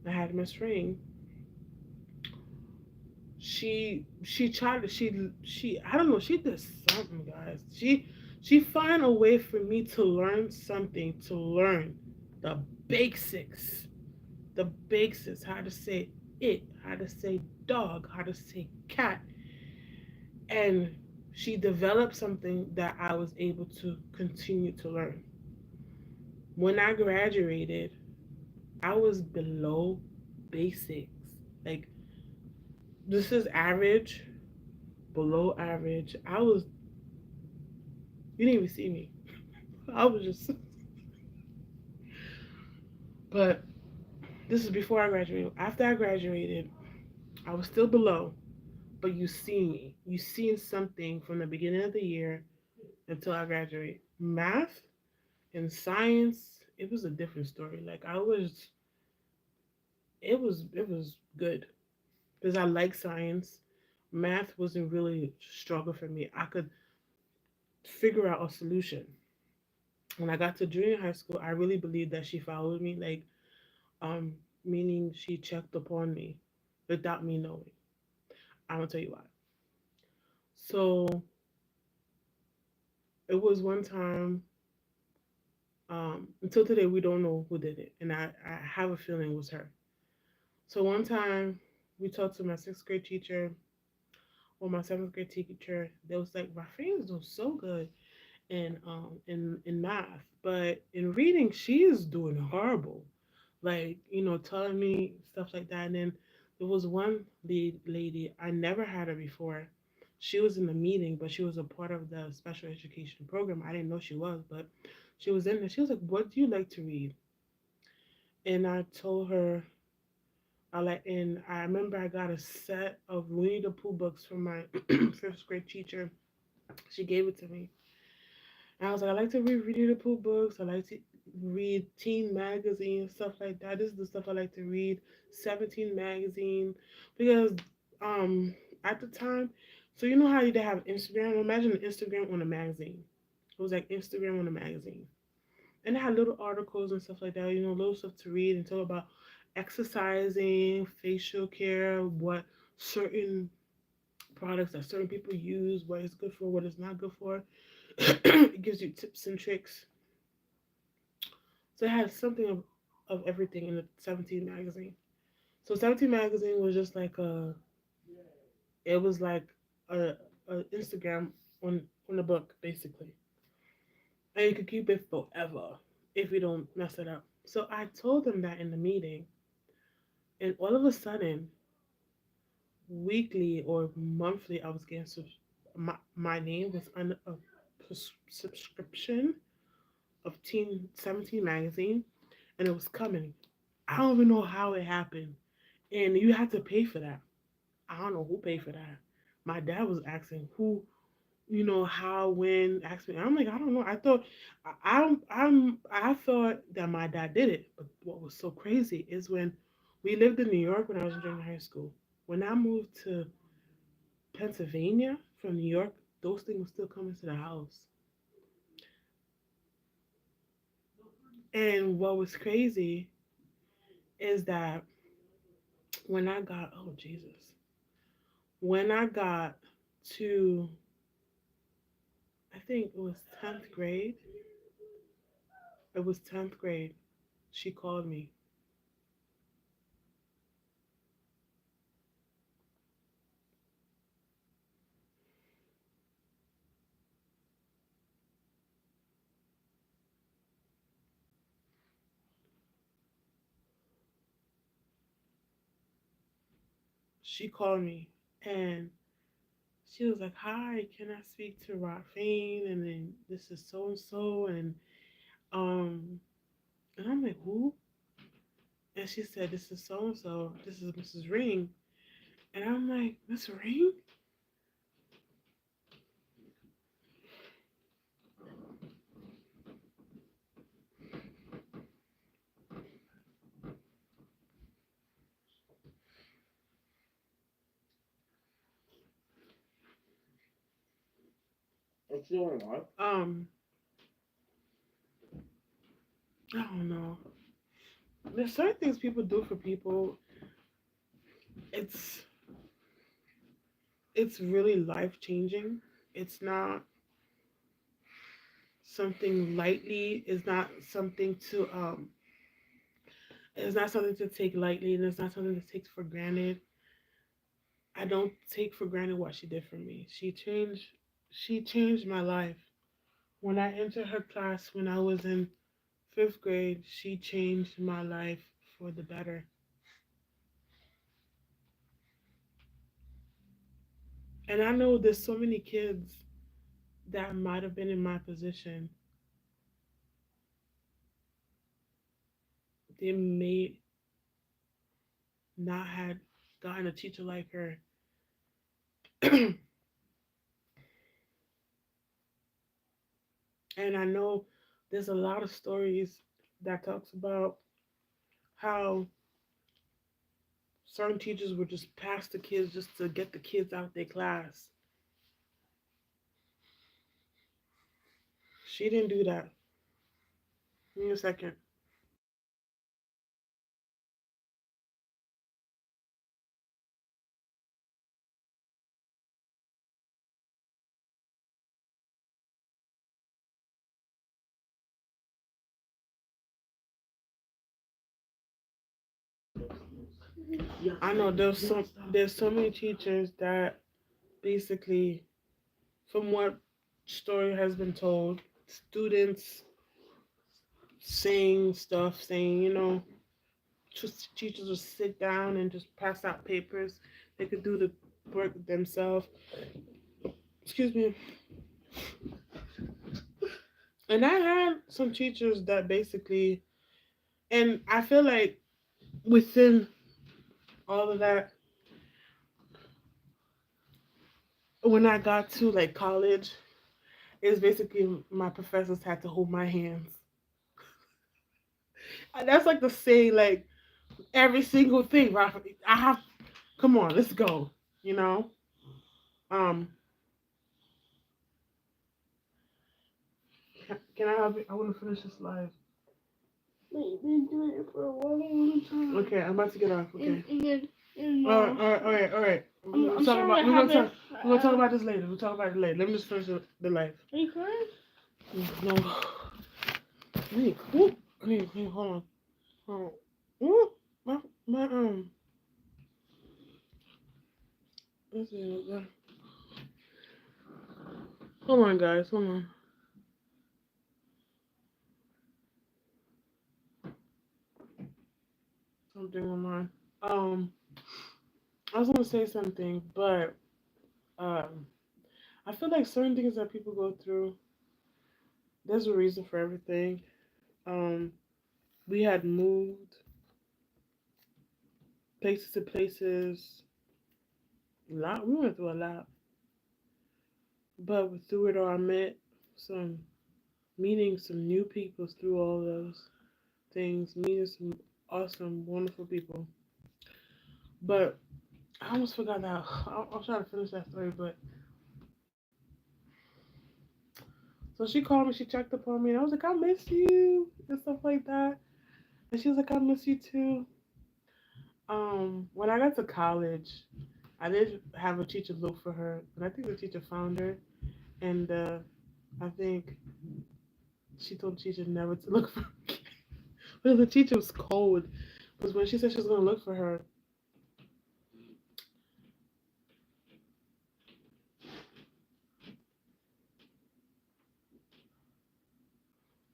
I had Miss Ring. She tried to she I don't know, she did something, guys. She found a way for me to learn something, to learn the basics, the basics, how to say it, how to say dog, how to say cat. And she developed something that I was able to continue to learn. When I graduated, I was below basics. Like, this is average, below average. You didn't even see me. I was just, but this is before I graduated. After I graduated, I was still below, but you see me. You seen something from the beginning of the year until I graduate. Math and science, it was a different story. Like, it was good because I like science. Math wasn't really a struggle for me. I could figure out a solution. When I got to junior high school, I really believed that she followed me, like, um, meaning she checked upon me without me knowing. I'm gonna tell you why. So it was one time, until today we don't know who did it, and I have a feeling it was her. So one time we talked to my sixth grade teacher or my seventh grade teacher. They was like, Rafael is so good in math, but in reading she is doing horrible. Like, telling me stuff like that. And then there was one lady, I never had her before. She was in the meeting, but she was a part of the special education program. I didn't know she was, but she was in there. She was like, what do you like to read? And I told her, I remember I got a set of Winnie the Pooh books from my fifth grade teacher. She gave it to me. And I was like, I like to read Winnie the Pooh books. I like to read teen magazines, stuff like that. This is the stuff I like to read. 17 magazine. Because um at the time, so you know how they have Instagram? Imagine Instagram on a magazine. It was like Instagram on a magazine. And it had little articles and stuff like that, little stuff to read and talk about exercising, facial care, what certain products that certain people use, what it's good for, what it's not good for. It gives you tips and tricks. So it had something of everything in the 17 magazine. So 17 magazine was just like it was like a, a Instagram on the book basically, and you could keep it forever if you don't mess it up. So I told them that in the meeting, and all of a sudden, weekly or monthly, I was getting my name was on a subscription of Teen 17 magazine, and it was coming. I don't even know how it happened, and you had to pay for that. I don't know who paid for that. My dad was asking who, how, when, asked me. I'm like, I don't know. I thought, I thought that my dad did it. But what was so crazy is when we lived in New York when I was in junior high school. When I moved to Pennsylvania from New York, those things were still coming to the house. And what was crazy is that oh Jesus, when I got to, I think it was 10th grade, it was 10th grade, she called me. She called me and she was like, "Hi, can I speak to Rafine? And then this is so and so." And I'm like, "Who?" And she said, "This is so and so. This is Mrs. Ring." And I'm like, "Miss Ring?" What's going on? I don't know. There's certain things people do for people. It's it's really life changing. It's not something lightly. It's not something to take lightly, and it's not something to take for granted. I don't take for granted what she did for me. She changed my life. When I entered her class when I was in fifth grade, she changed my life for the better. And I know there's so many kids that might have been in my position. They may not had gotten a teacher like her. And I know there's a lot of stories that talks about how certain teachers would just pass the kids just to get the kids out their class. She didn't do that. Give me a second. I know there's so many teachers that basically, from what story has been told, students saying stuff, saying, just teachers will sit down and just pass out papers. They could do the work themselves. Excuse me. And I had some teachers that basically, and I feel like within all of that. When I got to like college, it's basically my professors had to hold my hands. And that's like the same, like every single thing, right? I have, come on, let's go. You know, um, can I have it? I want to finish this live. Wait, been doing it for a long time. Okay, I'm about to get off. Okay. And All right. I'm sorry I haven't. We're gonna talk about this later. We'll talk about it later. Let me just finish the live. Are you crying? No. Wait, whoop. Wait, hold on. Hold on. Whoop. My let's see. Hold on, guys. Hold on. Something on mine. I was gonna say something, but I feel like certain things that people go through, there's a reason for everything. Um, we had moved places to places. A lot. We went through a lot, but through it all, I met some meeting some new people through all those things, meeting some awesome, wonderful people. But I almost forgot that. I'll try to finish that story, but so she called me, she checked up on me, and I was like, I miss you and stuff like that. And she was like, I miss you too. When I got to college, I did have a teacher look for her, and I think the teacher found her, and I think she told the teacher never to look for her again. Because the teacher was cold. Because when she said she was gonna look for her,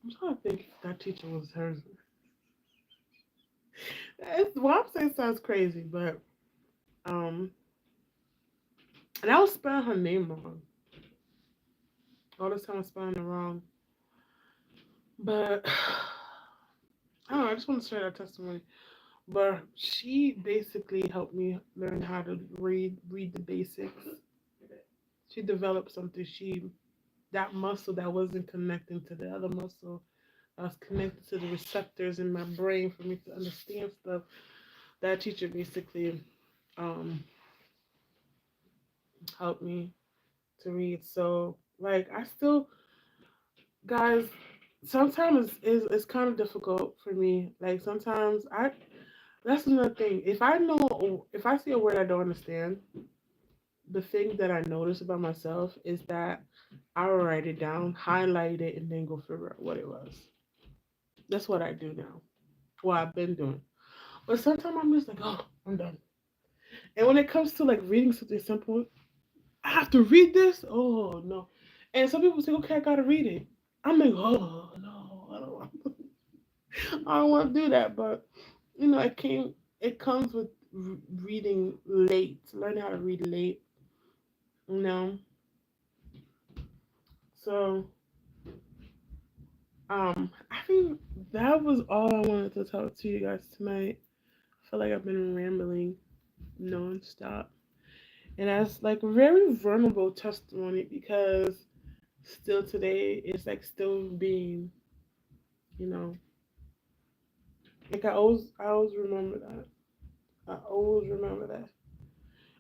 I'm trying to think if that teacher was hers. What I'm saying sounds crazy, but and I was spelling her name wrong. All this time I was spelling it wrong. But I don't know, I just want to share that testimony. But she basically helped me learn how to read the basics. She developed something. That muscle that wasn't connecting to the other muscle, that was connected to the receptors in my brain for me to understand stuff. That teacher basically um, helped me to read. So like I still, guys, sometimes it's kind of difficult for me. Like sometimes I that's another thing. If I see a word I don't understand, the thing that I notice about myself is that I'll write it down, highlight it, and then go figure out what it was. That's what I do now. What I've been doing. But sometimes I'm just like, oh, I'm done. And when it comes to like reading something simple, I have to read this. Oh no. And some people say, okay, I gotta read it. I'm like, oh no, I don't want. I don't want to do that. But you know, It comes with reading late. Learn how to read late. You know. So I think that was all I wanted to talk to you guys tonight. I feel like I've been rambling nonstop. And that's like a very vulnerable testimony because still today it's like still being, you know, like I always remember that. I always remember that.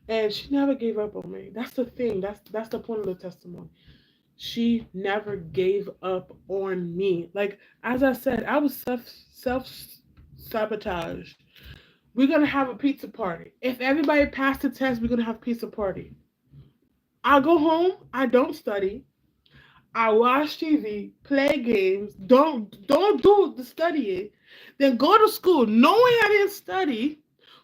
And she never gave up on me. That's the thing. That's the point of the testimony. She never gave up on me. Like as I said, I was self sabotage. We're gonna have a pizza party. If everybody passed the test, we're gonna have a pizza party. I go home. I don't study. I watch TV, play games. Don't do the studying. Then go to school knowing I didn't study.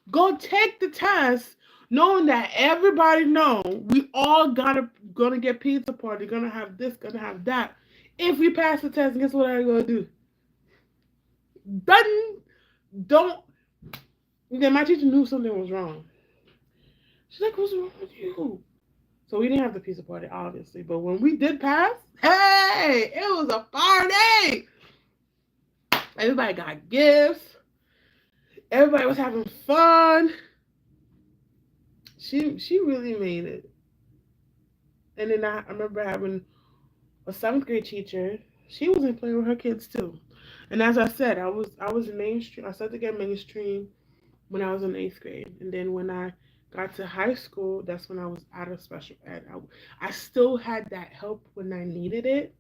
Go take the test, knowing that everybody know we all gonna get pizza party. Gonna have this. Gonna have that. If we pass the test, guess what I'm gonna do? Done. Don't. Then my teacher knew something was wrong. She's like, "What's wrong with you?" So we didn't have the pizza party, obviously. But when we did pass, hey, it was a party. Everybody got gifts. Everybody was having fun. She really made it. And then I remember having a seventh grade teacher. She wasn't playing with her kids too. And as I said, I was mainstream. I started to get mainstream when I was in eighth grade, and then when I got to high school, that's when I was out of special ed. I still had that help when I needed it,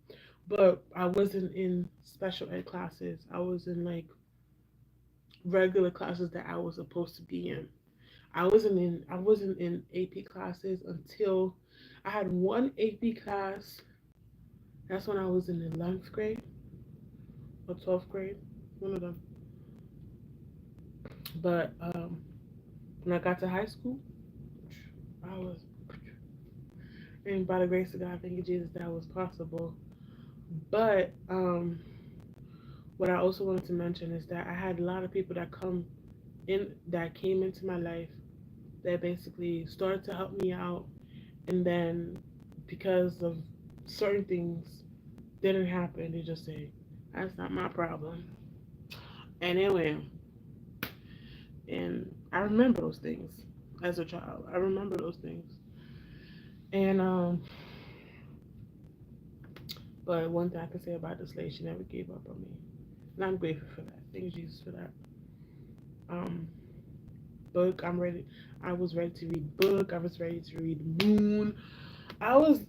but I wasn't in special ed classes. I was in like regular classes that I was supposed to be in. I wasn't in AP classes until I had one AP class. That's when I was in the 11th grade or 12th grade, one of them. But when I got to high school, I was, and by the grace of God, thank you Jesus, that was possible. But what I also wanted to mention is that I had a lot of people that came into my life that basically started to help me out, and then because of certain things didn't happen, they just say that's not my problem, and anyway, and I remember those things as a child. I remember those things, and but one thing I can say about this lady, she never gave up on me, and I'm grateful for that. Thank you Jesus for that. Um, book. I'm ready. I was ready to read book. I was ready to read Moon. I was,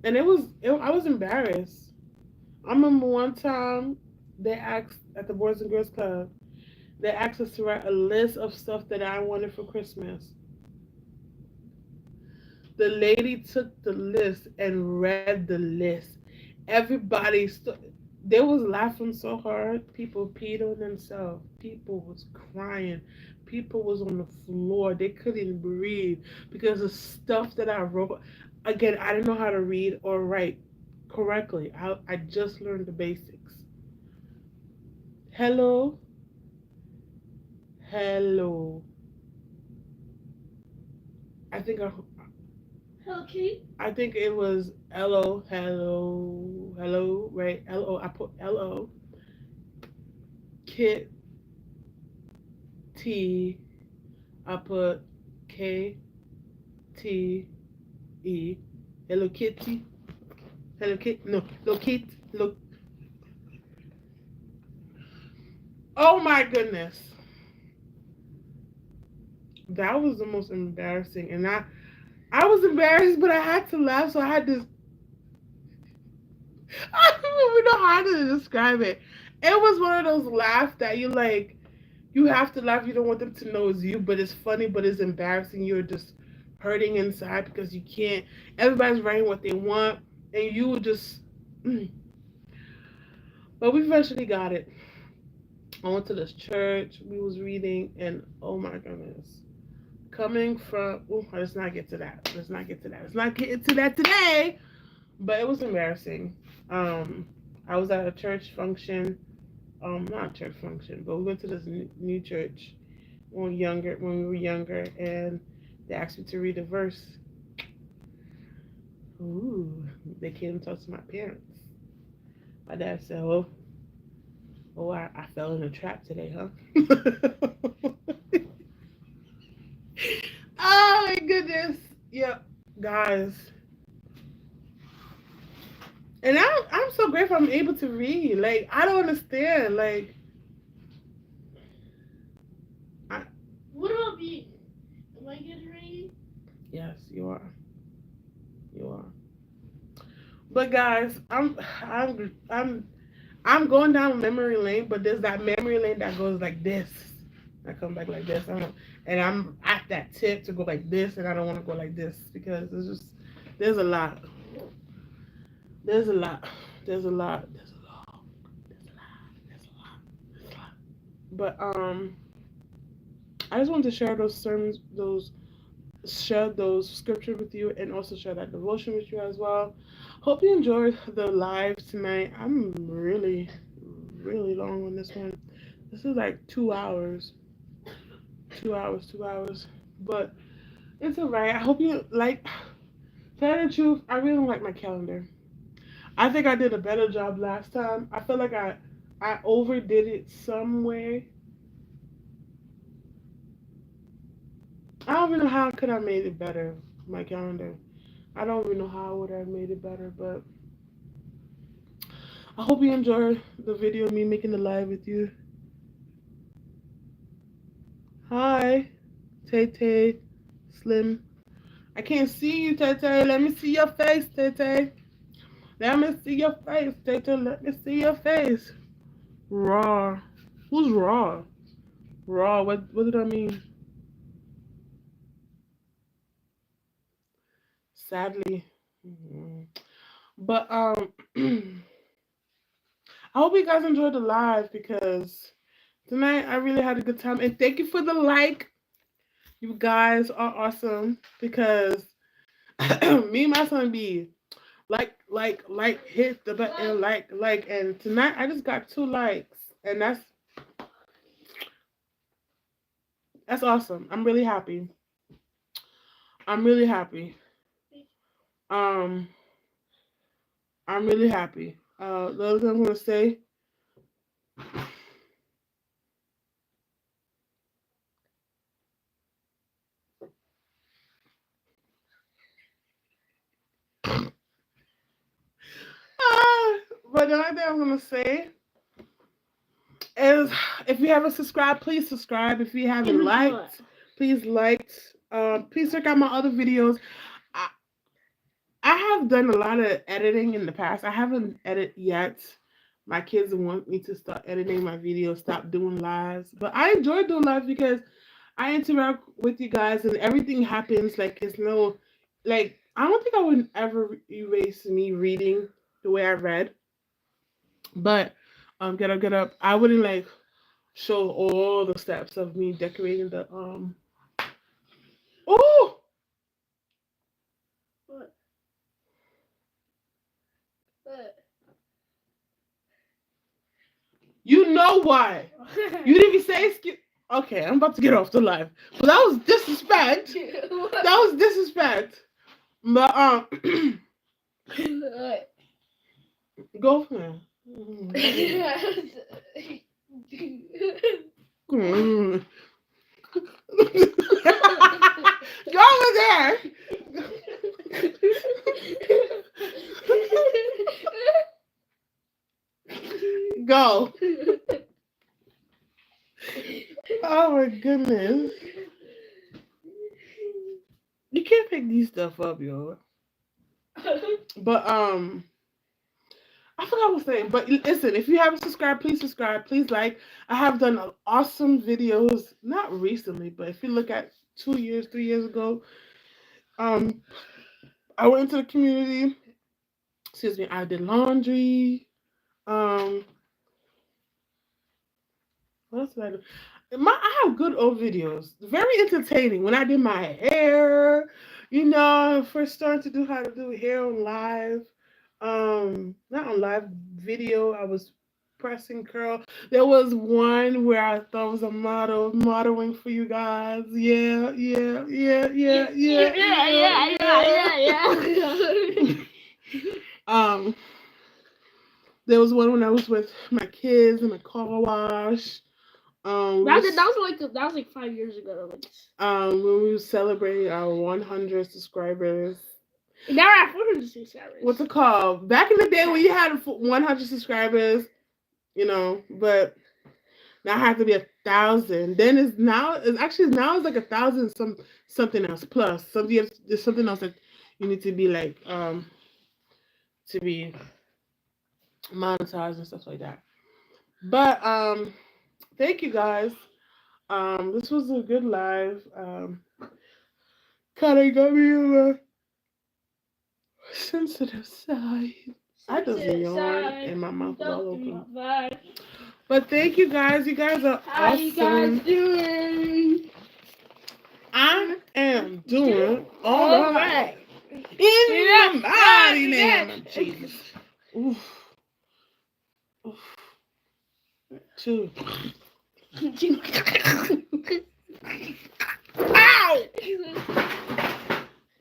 and I was embarrassed. I remember one time they asked at the Boys and Girls Club. They asked us to write a list of stuff that I wanted for Christmas. The lady took the list and read the list. Everybody they was laughing so hard. People peed on themselves. People was crying. People was on the floor. They couldn't breathe because the stuff that I wrote. Again, I didn't know how to read or write correctly. I just learned the basics. Hello, hello. I think Hello Kitty. I think it was hello, hello, hello, right? Lo. I put lo. Kit T. I put K T E. Hello Kitty. Hello Kit. No, Hello Kit. Look. Oh my goodness, that was the most embarrassing, and I was embarrassed, but I had to laugh, so I had this. I don't even know how to describe it. It was one of those laughs that you like. You have to laugh. You don't want them to know it's you, but it's funny, but it's embarrassing. You're just hurting inside because you can't. Everybody's writing what they want, and you just. Mm. But we eventually got it. I went to this church. We was reading, and oh my goodness, coming from. Oh, let's not get to that. Let's not get to that. Let's not get into that today. But it was embarrassing. Um, I was at a church function. Not a church function, but we went to this new church when we were younger, and they asked me to read a verse. Ooh, they came and talked to my parents. My dad said, I fell in a trap today, huh?" Oh my goodness. Yep, guys. And I'm so grateful I'm able to read. Like, I don't understand. Like, I, What about me? Am I getting ready? yes, you are. You are. But guys, I'm going down memory lane, but there's that memory lane that goes like this. I come back like this. And I'm at that tip to go like this, and I don't want to go like this because there's a lot. There's a lot. There's a lot. There's a lot. There's a lot. There's a lot. There's a lot. But I just wanted to share those sermons, share those scriptures with you, and also share that devotion with you as well. Hope you enjoyed the live tonight. I'm really, really long on this one. This is like 2 hours. 2 hours, 2 hours. But it's alright. I hope you like. Tell the truth, I really don't like my calendar. I think I did a better job last time. I feel like I overdid it some way. I don't even know how could I made it better. My calendar. I don't even know how I would have made it better, but I hope you enjoyed the video of me making the live with you. Hi, Tay Tay, Slim. I can't see you, Tay Tay. Let me see your face, Tay Tay. Let me see your face, Tay Tay. Let me see your face. Raw. Who's raw? Raw. What did I mean? Sadly. Mhm. But I hope you guys enjoyed the live because tonight I really had a good time. And thank you for the like. You guys are awesome because me and my son be hit the button, and tonight I just got 2 likes, and that's awesome. I'm really happy. I'm really happy. Um, I'm really happy. The other thing I'm gonna say, ah, but the other thing I'm gonna say is, if you haven't subscribed, please subscribe. If you haven't liked, please like. Please check out my other videos. I, I have done a lot of editing in the past. I haven't edited yet. My kids want me to start editing my videos, stop doing lives. But I enjoy doing lives because I interact with you guys and everything happens. Like, it's no, like, I don't think I would ever erase me reading the way I read. But, get up. I wouldn't, like, show all the steps of me decorating oh, What? What? you know why. You didn't even say excuse. Okay, I'm about to get off the live. But that was disrespect. That was disrespect. But What? go for it. Go over there. Go. Oh my goodness. You can't pick these stuff up, yo. But I forgot what I was saying. But listen, if you haven't subscribed, please subscribe. Please like. I have done awesome videos, not recently, but if you look at 2 years, 3 years ago, um, I went into the community. Excuse me. I did laundry. Um, what else did I do? I have good old videos. Very entertaining. When I did my hair, first started to do how to do hair on live. Not on live video. I was pressing curl. There was one where I thought was a model modeling for you guys. Yeah, yeah, yeah, yeah, yeah. There was one when I was with my kids in a car wash. That was like 5 years ago. When we were celebrating our 100 subscribers. Now we're at 400 subscribers. What's it called? Back in the day when you had 100 subscribers, but now I have to be 1,000. Then it's like 1,000 something else plus. There's something else that you need to be like to be monetized and stuff like that. But thank you guys. This was a good live. Kind of got me on the sensitive side. I just yawned and my mouth is all open. But thank you guys. You guys are How awesome. you guys doing? I am doing all right. In the mighty name of Jesus. Oof. Oof. 2. Ow!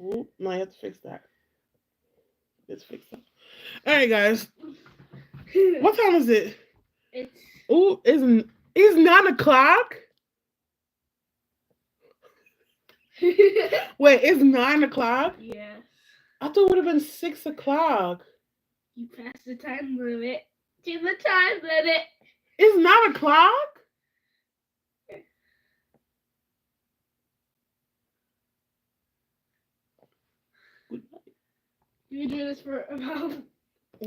Ooh, no, I have to fix that. Let's fix that. All right, guys. What time is it? It's 9 o'clock. Wait, it's 9 o'clock? Yes. I thought it would have been 6 o'clock. You passed the time limit. To the time limit. It's 9 o'clock? You've been doing this for about